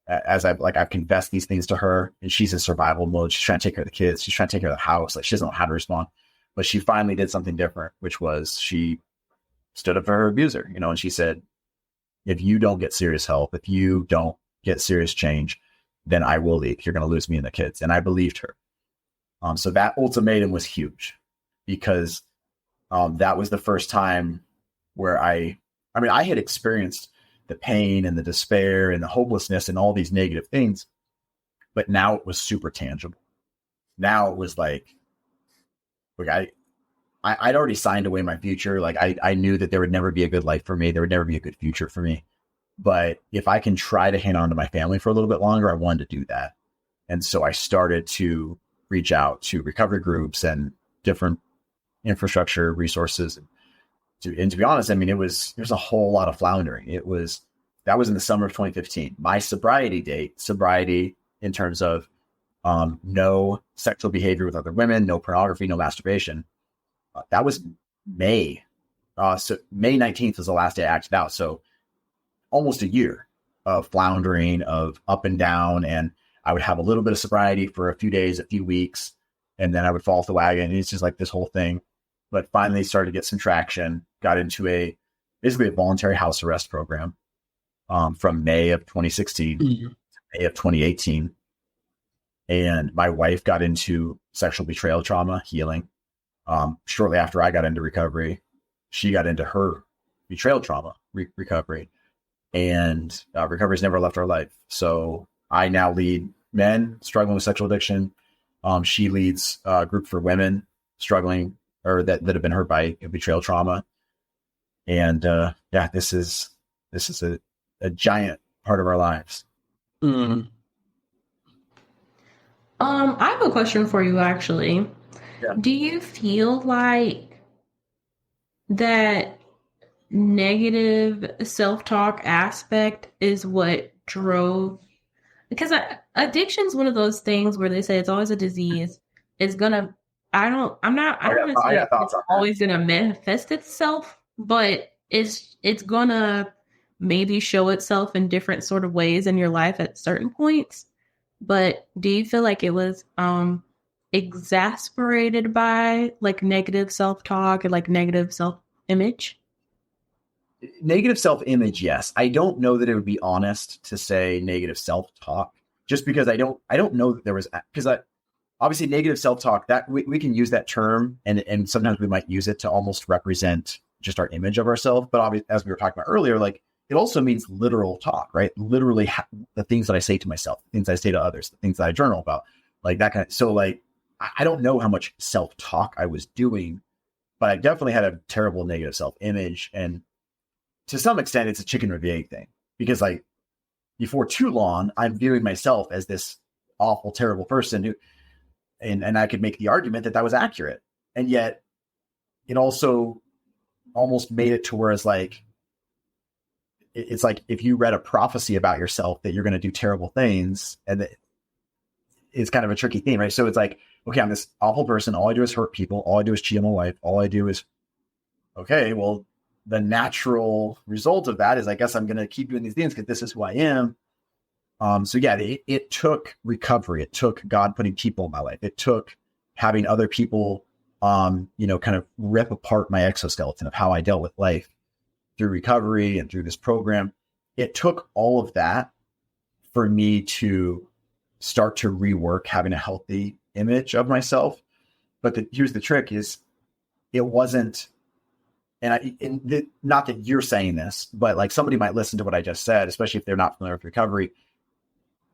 Speaker 3: as I've confessed these things to her, and she's in survival mode. She's trying to take care of the kids. She's trying to take care of the house. Like she doesn't know how to respond, but she finally did something different, which was she stood up for her abuser, you know, and she said, if you don't get serious help, if you don't get serious change, then I will leave. You're going to lose me and the kids. And I believed her. So that ultimatum was huge because that was the first time where I had experienced the pain and the despair and the hopelessness and all these negative things, but now it was super tangible. Now it was like I'd already signed away my future. Like I knew that there would never be a good life for me. There would never be a good future for me. But if I can try to hang on to my family for a little bit longer, I wanted to do that. And so I started to reach out to recovery groups and different infrastructure resources. And to be honest, I mean, there's a whole lot of floundering. That was in the summer of 2015. My sobriety in terms of no sexual behavior with other women, no pornography, no masturbation. That was May. So May 19th was the last day I acted out. So almost a year of floundering, of up and down. And I would have a little bit of sobriety for a few days, a few weeks, and then I would fall off the wagon. And it's just like this whole thing. But finally started to get some traction, got into basically a voluntary house arrest program from May of 2016 to May of 2018. And my wife got into sexual betrayal trauma healing. Shortly after I got into recovery, she got into her betrayal trauma recovery. And recovery's never left our life. So I now lead men struggling with sexual addiction. She leads a group for women struggling or that have been hurt by betrayal trauma. And this is a giant part of our lives.
Speaker 4: I have a question for you, actually.
Speaker 3: Yeah.
Speaker 4: Do you feel like that negative self-talk aspect is what drove because addiction's one of those things where they say it's always a disease. It's gonna. I don't want to say it's always gonna manifest itself, but it's gonna maybe show itself in different sort of ways in your life at certain points. But do you feel like it was exasperated by like negative self-talk and like negative self-image?
Speaker 3: Negative self-image, yes. I don't know that it would be honest to say negative self-talk, just because I don't know that there was, because obviously negative self-talk, that we can use that term, and sometimes we might use it to almost represent just our image of ourselves. But obviously, as we were talking about earlier, like it also means literal talk, right? Literally the things that I say to myself, the things I say to others, the things that I journal about, like that kind of. So like, I don't know how much self-talk I was doing, but I definitely had a terrible negative self-image. And to some extent, it's a chicken or the egg thing, because like before too long, I'm viewing myself as this awful, terrible person who, and I could make the argument that was accurate. And yet it also almost made it to where it's like if you read a prophecy about yourself that you're going to do terrible things, and it's kind of a tricky thing, right? So it's like, okay, I'm this awful person. All I do is hurt people. All I do is cheat on my wife. All I do is, okay, well, the natural result of that is I guess I'm going to keep doing these things because this is who I am. So yeah, it took recovery. It took God putting people in my life. It took having other people, kind of rip apart my exoskeleton of how I dealt with life through recovery and through this program. It took all of that for me to start to rework having a healthy image of myself. But here's the trick is it wasn't, not that you're saying this, but like somebody might listen to what I just said, especially if they're not familiar with recovery,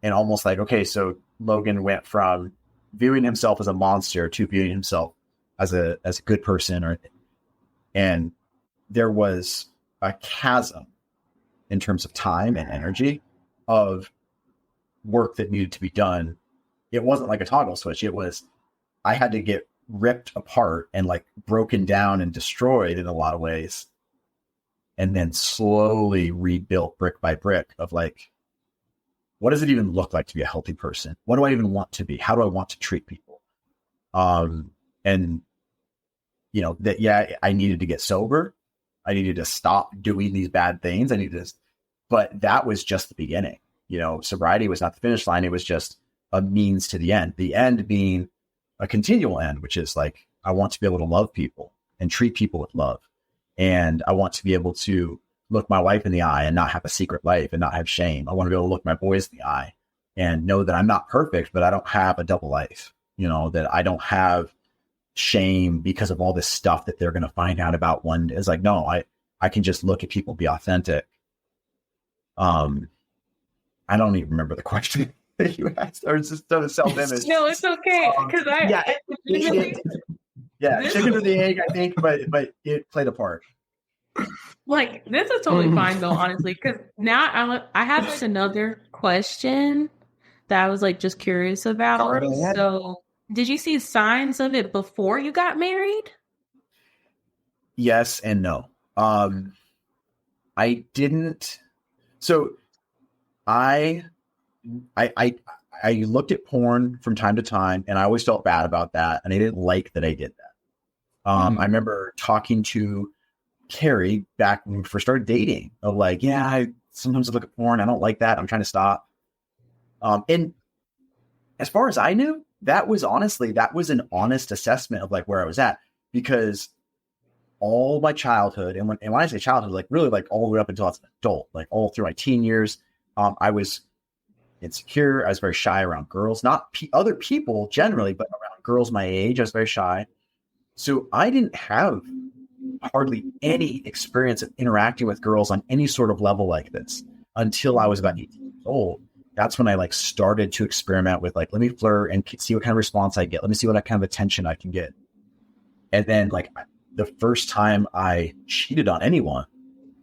Speaker 3: and almost like, okay, so Logan went from viewing himself as a monster to viewing himself as a good person, and there was a chasm in terms of time and energy of work that needed to be done. It wasn't like a toggle switch. It was, I had to get ripped apart and like broken down and destroyed in a lot of ways, and then slowly rebuilt brick by brick of like, what does it even look like to be a healthy person? What do I even want to be? How do I want to treat people? And that, yeah, I needed to get sober. I needed to stop doing these bad things. But that was just the beginning. Sobriety was not the finish line. It was just a means to the end. The end being a continual end, which is like, I want to be able to love people and treat people with love. And I want to be able to look my wife in the eye and not have a secret life and not have shame. I want to be able to look my boys in the eye and know that I'm not perfect, but I don't have a double life, that I don't have shame because of all this stuff that they're going to find out about one day. It's like, no, I can just look at people, be authentic. I don't even remember the question that you asked, or it's just a self-image.
Speaker 4: No, it's okay. Because
Speaker 3: chicken or the egg, I think, but it played a part.
Speaker 4: Like, this is totally fine though, honestly, because now I have like another question that I was like just curious about. So, did you see signs of it before you got married?
Speaker 3: Yes and no. I didn't. So, I looked at porn from time to time, and I always felt bad about that, and I didn't like that I did that. I remember talking to Carrie back when we first started dating of like, yeah, I sometimes look at porn. I don't like that. I'm trying to stop. And as far as I knew, that was an honest assessment of like where I was at, because all my childhood, and when I say childhood, like really like all the way up until I was an adult, like all through my teen years, I was insecure. I was very shy around girls, not other people generally, but around girls my age, I was very shy. So I didn't have hardly any experience of interacting with girls on any sort of level like this until I was about 18 years old. That's when I like started to experiment with like, let me flirt and see what kind of response I get. Let me see what kind of attention I can get. And then like the first time I cheated on anyone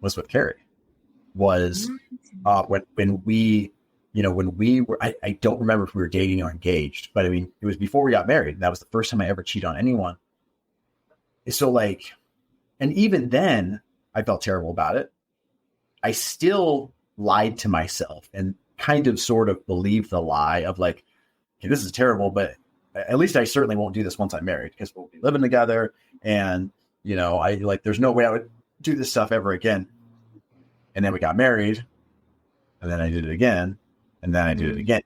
Speaker 3: was with Carrie. Was when we were, I don't remember if we were dating or engaged, but I mean, it was before we got married. That was the first time I ever cheated on anyone. So like, and even then I felt terrible about it. I still lied to myself. And kind of sort of believed the lie of like, hey, this is terrible, but at least I certainly won't do this once I'm married because we'll be living together. And, you know, I like, there's no way I would do this stuff ever again. And then we got married, and then I did it again, and then I did it again.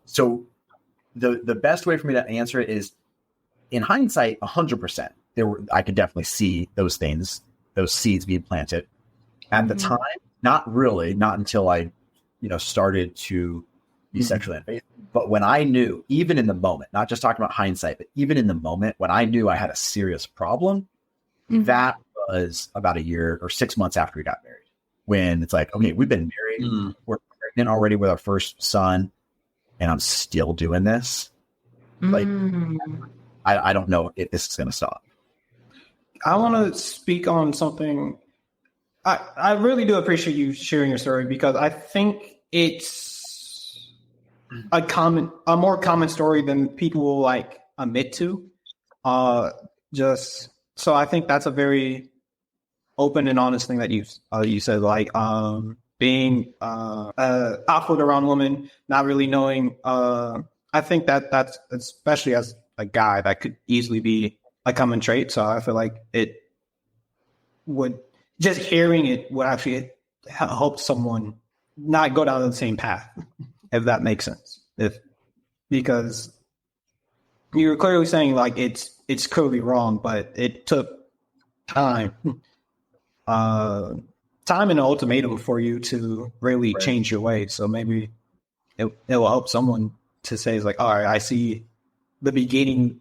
Speaker 3: So the best way for me to answer it is, in hindsight, 100%, I could definitely see those things, those seeds being planted. At the time, not until I, you know, started to be sexually unfaithful. But when I knew, even in the moment, not just talking about hindsight, but even in the moment when I knew I had a serious problem, that was about a year or 6 months after we got married. When it's like, okay, we've been married, we're pregnant already with our first son, and I'm still doing this. Like, I don't know if this is going to stop.
Speaker 2: I want to speak on something. I really do appreciate you sharing your story, because I think it's a more common story than people will like admit to. Just so I think that's a very open and honest thing that you said, like being awkward around women, not really knowing. I think that's, especially as a guy, that could easily be a common trait. So I feel like it would, just hearing it would actually help someone not go down the same path, if that makes sense. Because you were clearly saying like it's clearly wrong, but it took time, time and an ultimatum for you to really change your ways. So maybe it will help someone to say, it's like, all right, I see the beginning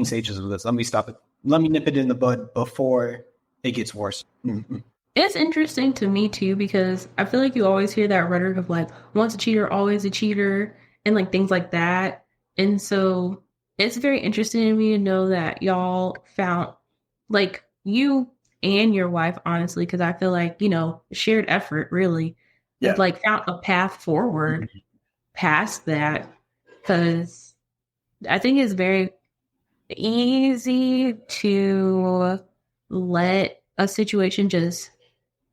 Speaker 2: stages of this. Let me stop it. Let me nip it in the bud before it gets worse.
Speaker 4: It's interesting to me too, because I feel like you always hear that rhetoric of like, once a cheater, always a cheater, and like things like that. And so it's very interesting to me to know that y'all found, like, you and your wife, honestly, because I feel like, you know, shared effort really, like found a path forward past that. Because I think it's very easy to let a situation just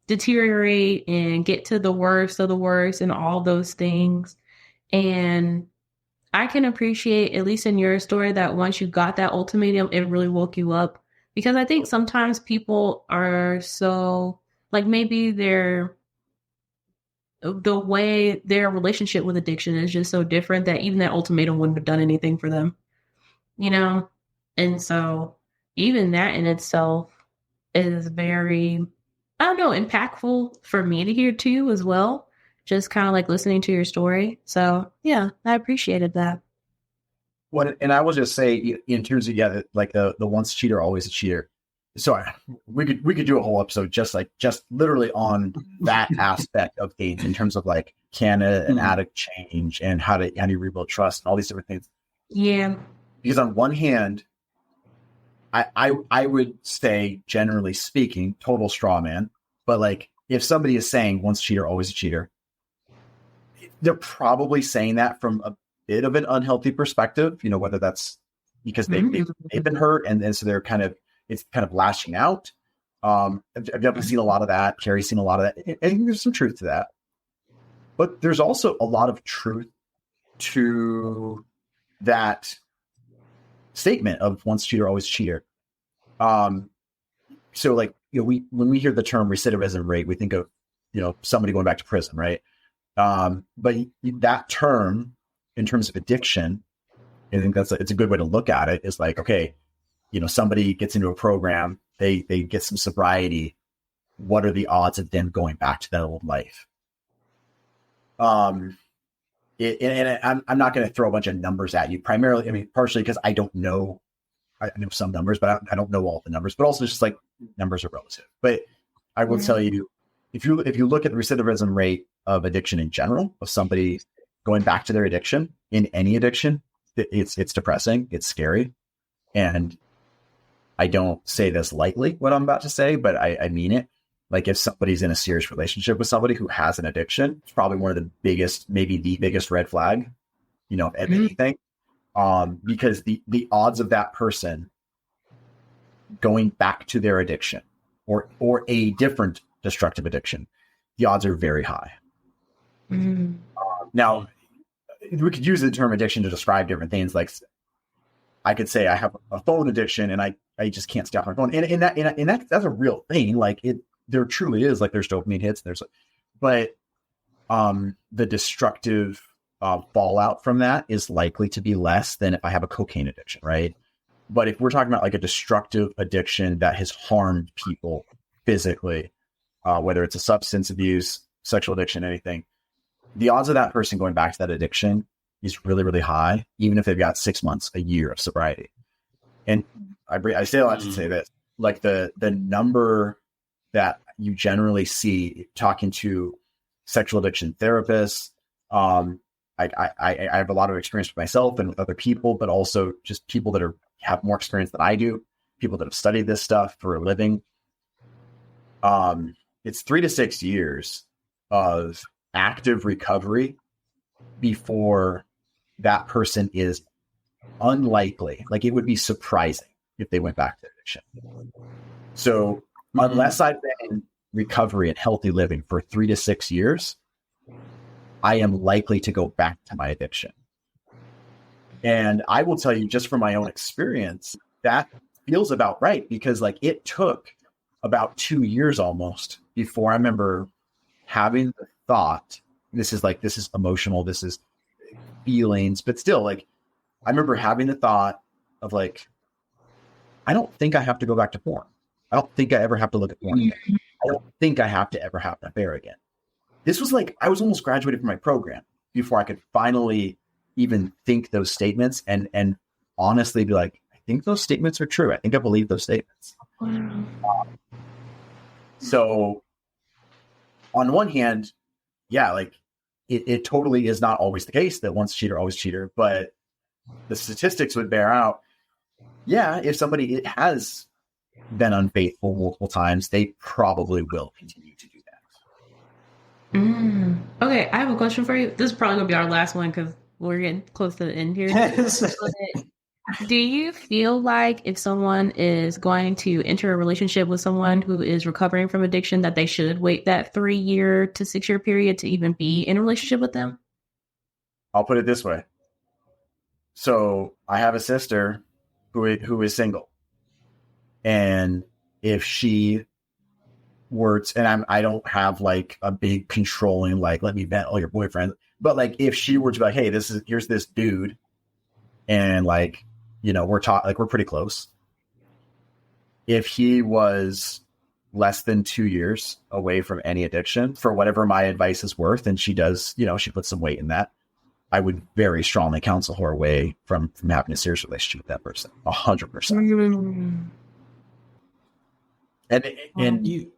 Speaker 4: deteriorate and get to the worst of the worst and all those things. And I can appreciate, at least in your story, that once you got that ultimatum, it really woke you up. Because I think sometimes people are so, like, maybe the way their relationship with addiction is just so different that even that ultimatum wouldn't have done anything for them, you know? And so even that in itself is very, I don't know, impactful for me to hear too as well. Just kind of like listening to your story. So yeah, I appreciated that.
Speaker 3: And I will just say, in terms of like the once a cheater, always a cheater. So we could do a whole episode just literally on that aspect of AIDS, in terms of like, can an addict change, and how do you rebuild trust, and all these different things.
Speaker 4: Yeah.
Speaker 3: Because on one hand, I would say, generally speaking, total straw man. But like, if somebody is saying once a cheater, always a cheater, they're probably saying that from a bit of an unhealthy perspective, you know, whether that's because they've been hurt, and so it's kind of lashing out. I've definitely seen a lot of that. Carrie's seen a lot of that. I think there's some truth to that. But there's also a lot of truth to that statement of once cheater, always cheater. So like, you know, when we hear the term recidivism rate, we think of, you know, somebody going back to prison, right? But that term, in terms of addiction, I think it's a good way to look at it, is like, okay, you know, somebody gets into a program, they get some sobriety. What are the odds of them going back to that old life? I'm not going to throw a bunch of numbers at you, primarily, I mean, partially because I don't know. I know some numbers, but I don't know all the numbers, but also just like, numbers are relative. But I will tell you, if you look at the recidivism rate of addiction in general, of somebody going back to their addiction, in any addiction, it's depressing, it's scary. And I don't say this lightly, what I'm about to say, but I mean it. Like, if somebody's in a serious relationship with somebody who has an addiction, it's probably one of the biggest, maybe the biggest red flag, you know, of anything. Because the odds of that person going back to their addiction, or a different destructive addiction, the odds are very high.
Speaker 4: Mm-hmm.
Speaker 3: Now, we could use the term addiction to describe different things. Like I could say I have a phone addiction and I just can't stay off my phone. And that's a real thing. Like there truly is, like there's dopamine hits. But the destructive fallout from that is likely to be less than if I have a cocaine addiction, right? But if we're talking about like a destructive addiction that has harmed people physically, whether it's a substance abuse, sexual addiction, anything, the odds of that person going back to that addiction is really, really high, even if they've got 6 months, a year of sobriety. And I say a lot to say this, like the number that you generally see talking to sexual addiction therapists. I have a lot of experience with myself and with other people, but also just people that have more experience than I do, people that have studied this stuff for a living. It's 3 to 6 years of active recovery before that person is unlikely. Like it would be surprising if they went back to addiction. So unless I've been in recovery and healthy living for 3 to 6 years, I am likely to go back to my addiction. And I will tell you, just from my own experience, that feels about right, because like it took about 2 years almost before I remember having the thought, this is emotional, this is feelings, but still, like I remember having the thought of like, I don't think I have to go back to porn. I don't think I ever have to look at porn again. I don't think I have to ever have an affair again. This was like, I was almost graduated from my program before I could finally even think those statements and honestly be like, I think those statements are true. I think I believe those statements. So on one hand, yeah, like it totally is not always the case that once a cheater, always cheater, but the statistics would bear out. Yeah, if somebody has been unfaithful multiple times, they probably will continue to do that.
Speaker 4: Okay, I have a question for you. This is probably gonna be our last one because we're getting close to the end here. Do you feel like if someone is going to enter a relationship with someone who is recovering from addiction, that they should wait that 3-year to 6-year period to even be in a relationship with them?
Speaker 3: I'll put it this way. So I have a sister who is single, and if she were to, and I don't have like a big controlling, like, let me vet all your boyfriends, but like if she were to be like, hey, here's this dude, and like, you know, we're pretty close. If he was less than 2 years away from any addiction, for whatever my advice is worth, and she does, you know, she puts some weight in that, I would very strongly counsel her away from having a serious relationship with that person. 100%. And you,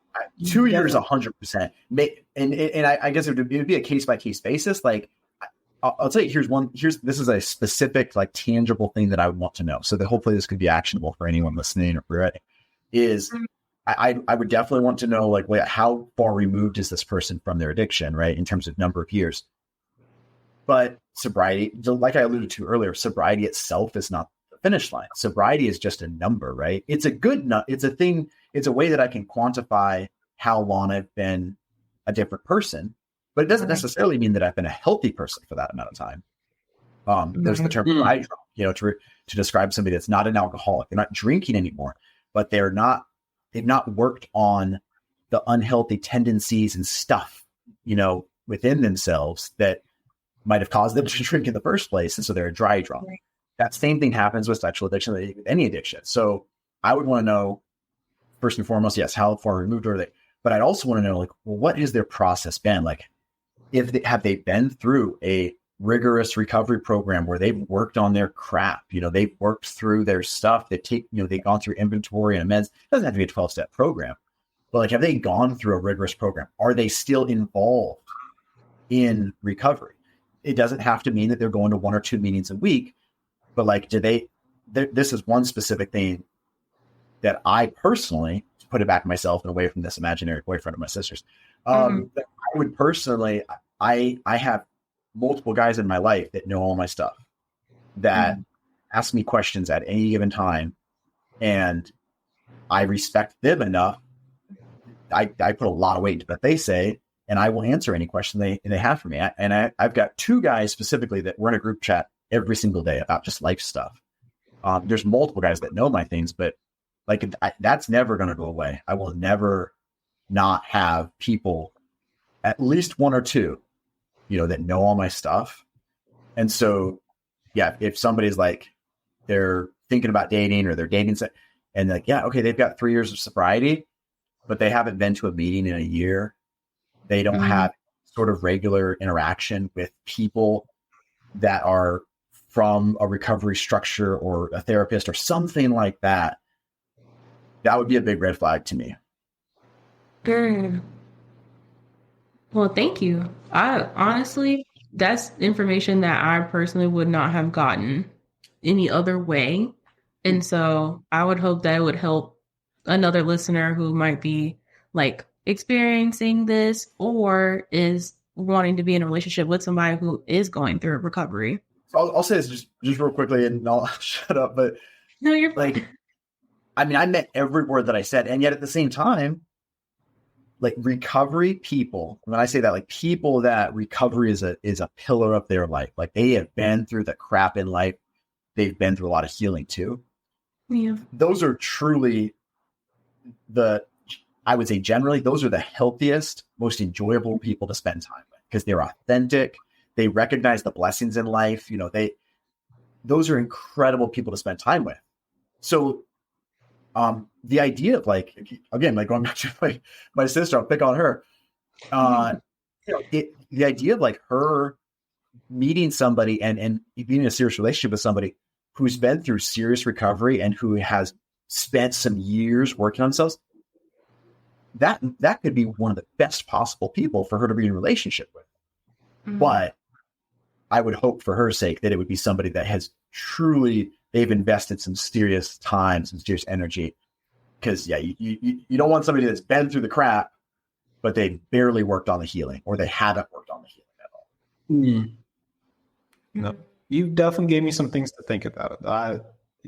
Speaker 3: 2 years, 100%. And I guess it would be a case by case basis. Like, I'll tell you, this is a specific, like, tangible thing that I would want to know. So that hopefully this could be actionable for anyone listening or for it. I would definitely want to know, like, how far removed is this person from their addiction, right? In terms of number of years. But sobriety, like I alluded to earlier, sobriety itself is not the finish line. Sobriety is just a number, right? It's a way that I can quantify how long I've been a different person. But it doesn't necessarily mean that I've been a healthy person for that amount of time. There's the term dry drunk, you know, to describe somebody that's not an alcoholic. They're not drinking anymore, but they've not worked on the unhealthy tendencies and stuff, you know, within themselves that might have caused them to drink in the first place. And so they're a dry drunk. Right. That same thing happens with sexual addiction, with any addiction. So I would want to know, first and foremost, yes, how far removed are they? But I'd also want to know, like, well, what has their process been? Like, have they been through a rigorous recovery program where they've worked on their crap? You know, they've worked through their stuff. They've gone through inventory and amends. It doesn't have to be a 12-step program, but like, have they gone through a rigorous program? Are they still involved in recovery? It doesn't have to mean that they're going to 1 or 2 meetings a week, but like, this is one specific thing that I personally, to put it back myself and away from this imaginary boyfriend of my sister's, I would personally, I have multiple guys in my life that know all my stuff, that ask me questions at any given time. And I respect them enough. I put a lot of weight into what they say, and I will answer any question they have for me. I've got 2 guys specifically that we're in a group chat every single day about just life stuff. There's multiple guys that know my things, but like that's never going to go away. I will never not have people, at least 1 or 2, that know all my stuff. And so, yeah, if somebody's like, they're thinking about dating or they're dating, and like, yeah, okay, they've got 3 years of sobriety, but they haven't been to a meeting in a year. They don't have sort of regular interaction with people that are from a recovery structure or a therapist or something like that. That would be a big red flag to me.
Speaker 4: Well, thank you. I honestly, that's information that I personally would not have gotten any other way. And so I would hope that it would help another listener who might be like experiencing this or is wanting to be in a relationship with somebody who is going through recovery.
Speaker 3: I'll say this just real quickly and I'll shut up. But
Speaker 4: no, you're
Speaker 3: like, I mean, I meant every word that I said. And yet at the same time, like recovery people, when I say that, like people that recovery is a pillar of their life, like they have been through the crap in life. They've been through a lot of healing too.
Speaker 4: Yeah.
Speaker 3: Those are truly I would say generally, those are the healthiest, most enjoyable people to spend time with because they're authentic. They recognize the blessings in life. Those are incredible people to spend time with. So, the idea of like, again, like going back to my sister, I'll pick on her. The idea of like her meeting somebody and being in a serious relationship with somebody who's been through serious recovery and who has spent some years working on themselves, that could be one of the best possible people for her to be in a relationship with. Mm-hmm. But I would hope for her sake that it would be somebody that has truly, they've invested some serious time, some serious energy. Because yeah, you don't want somebody that's been through the crap, but they barely worked on the healing or they haven't worked on the healing at all.
Speaker 2: No, you definitely gave me some things to think about. I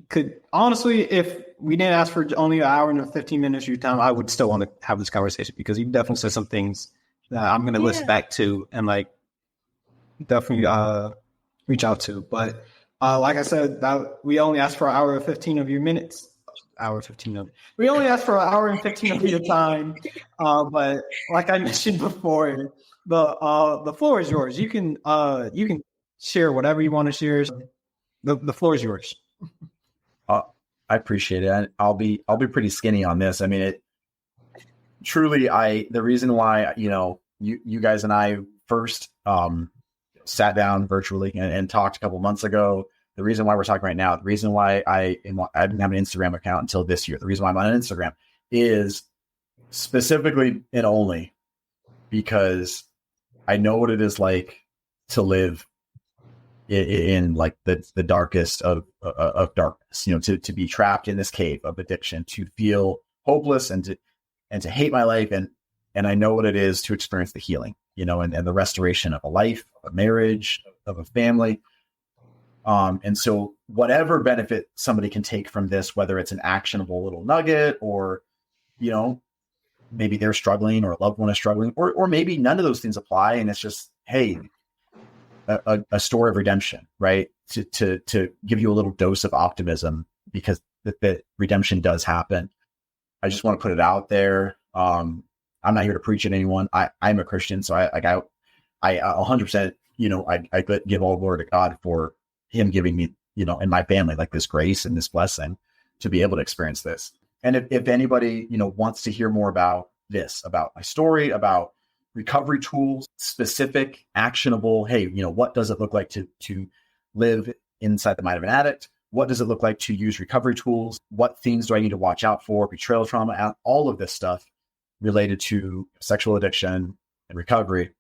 Speaker 2: could honestly, if we didn't ask for only an hour and 15 minutes of your time, I would still want to have this conversation because you definitely said some things that I'm going to listen back to and like definitely reach out to. But like I said, that we only asked for an hour and 15 of your minutes. We only asked for an hour and 15 of your time. But like I mentioned before, the floor is yours. You can share whatever you want to share. The floor is yours.
Speaker 3: I appreciate it. I'll be pretty skinny on this. I mean, it truly, the reason why, you guys and I first sat down virtually and talked a couple months ago, the reason why we're talking right now, the reason why I didn't have an Instagram account until this year, the reason why I'm on Instagram is specifically and only because I know what it is like to live in like the darkest of darkness, to be trapped in this cave of addiction, to feel hopeless and to hate my life. And I know what it is to experience the healing, and the restoration of a life, of a marriage, of a family. And so whatever benefit somebody can take from this, whether it's an actionable little nugget or, maybe they're struggling or a loved one is struggling, or maybe none of those things apply. And it's just, hey, a story of redemption, right? To give you a little dose of optimism because the redemption does happen. I just want to put it out there. I'm not here to preach at anyone. I'm a Christian. So I 100%, I give all glory to God for him giving me, and my family, like this grace and this blessing to be able to experience this. And if anybody, wants to hear more about this, about my story, about recovery tools, specific, actionable, hey, what does it look like to live inside the mind of an addict? What does it look like to use recovery tools? What things do I need to watch out for? Betrayal trauma, all of this stuff related to sexual addiction and recovery.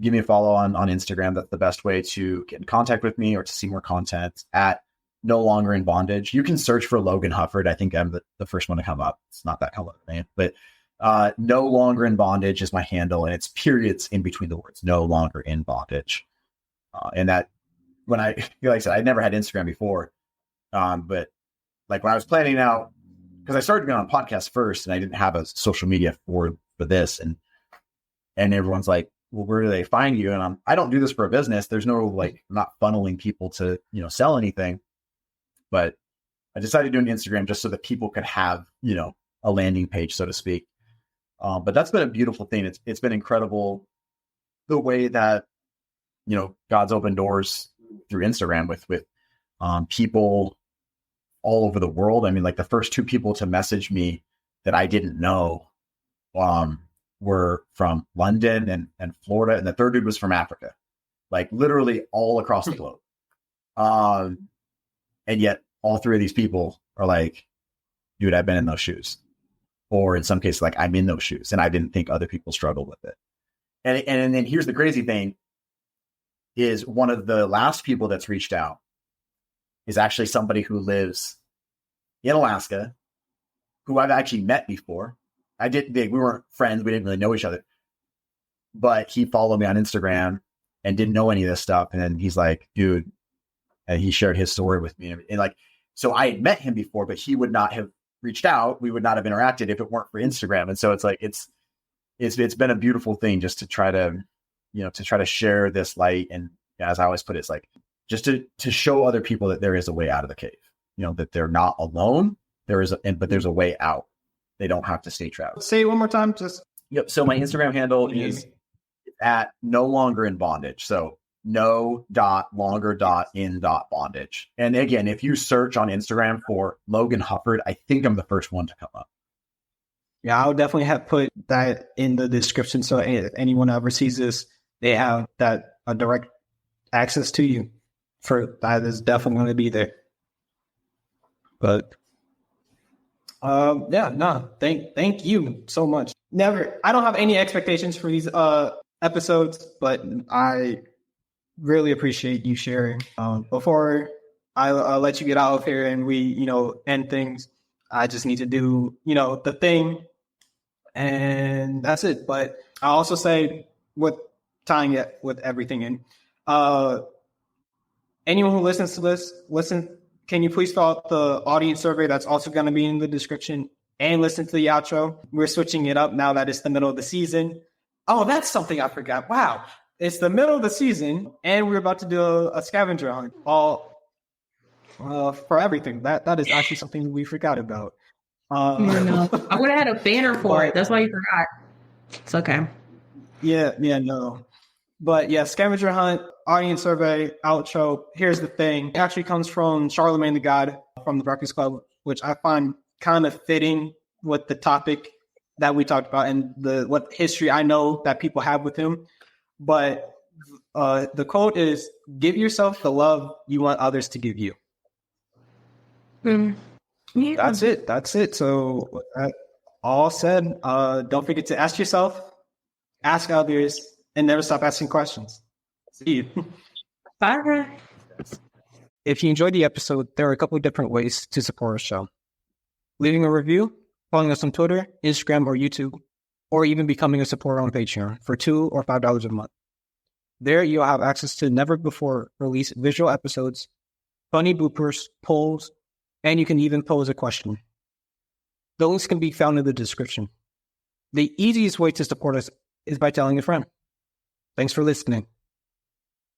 Speaker 3: Give me a follow on Instagram. That's the best way to get in contact with me or to see more content at No Longer in Bondage. You can search for Logan Hufford. I think I'm the first one to come up. It's not that color name, but No Longer in Bondage is my handle, and it's periods in between the words. No Longer in Bondage. And that when like I said, I never had Instagram before, but like when I was planning out, because I started going on podcasts first, and I didn't have a social media for this, and And everyone's like, well, where do they find you? And I don't do this for a business. There's no like, I'm not funneling people to, sell anything, but I decided to do an Instagram just so that people could have, a landing page, so to speak. But that's been a beautiful thing. It's been incredible the way that, God's opened doors through Instagram with people all over the world. I mean, like the first 2 people to message me that I didn't know were from London and Florida. And the third dude was from Africa, like literally all across the globe. And yet all 3 of these people are like, dude, I've been in those shoes. Or in some cases, like I'm in those shoes and I didn't think other people struggled with it. And then here's the crazy thing is one of the last people that's reached out is actually somebody who lives in Alaska, who I've actually met before. We weren't friends. We didn't really know each other, but he followed me on Instagram and didn't know any of this stuff. And then he's like, dude, and he shared his story with me. And like, so I had met him before, but he would not have reached out. We would not have interacted if it weren't for Instagram. And so it's like, it's been a beautiful thing just to try to share this light. And as I always put it, it's like, just to show other people that there is a way out of the cave, that they're not alone. But there's a way out. They don't have to stay trapped.
Speaker 2: Say it one more time.
Speaker 3: Yep. So my Instagram handle is at no longer in bondage. So no.longer.in.bondage. And again, if you search on Instagram for Logan Hufford, I think I'm the first one to come up.
Speaker 2: Yeah, I'll definitely have put that in the description. So if anyone ever sees this, they have that direct access to you. For that is definitely going to be there. But thank you so much. I don't have any expectations for these episodes, but I really appreciate you sharing. Before I'll let you get out of here and we, end things, I just need to do, the thing, and that's it. But I also say, with tying it with everything in, anyone who listens to this, can you please fill out the audience survey that's also going to be in the description, and listen to the outro. We're switching it up now that it's the middle of the season. Oh, that's something I forgot. Wow. It's the middle of the season, and we're about to do a scavenger hunt for everything. That is actually something we forgot about.
Speaker 4: No. I would have had a banner for it. That's why you forgot. It's okay.
Speaker 2: Yeah, no. But yeah, scavenger hunt, audience survey, outro. Here's the thing. It actually comes from Charlemagne the God from the Breakfast Club, which I find kind of fitting with the topic that we talked about and what history I know that people have with him. But the quote is, give yourself the love you want others to give you.
Speaker 4: Yeah.
Speaker 2: That's it. So with that all said, don't forget to ask yourself, ask others, and never stop asking questions. See you.
Speaker 4: Bye.
Speaker 2: If you enjoyed the episode, there are a couple of different ways to support our show. Leaving a review, following us on Twitter, Instagram, or YouTube, or even becoming a supporter on Patreon for $2 or $5 a month. There, you'll have access to never-before-released visual episodes, funny bloopers, polls, and you can even pose a question. The links can be found in the description. The easiest way to support us is by telling a friend. Thanks for listening.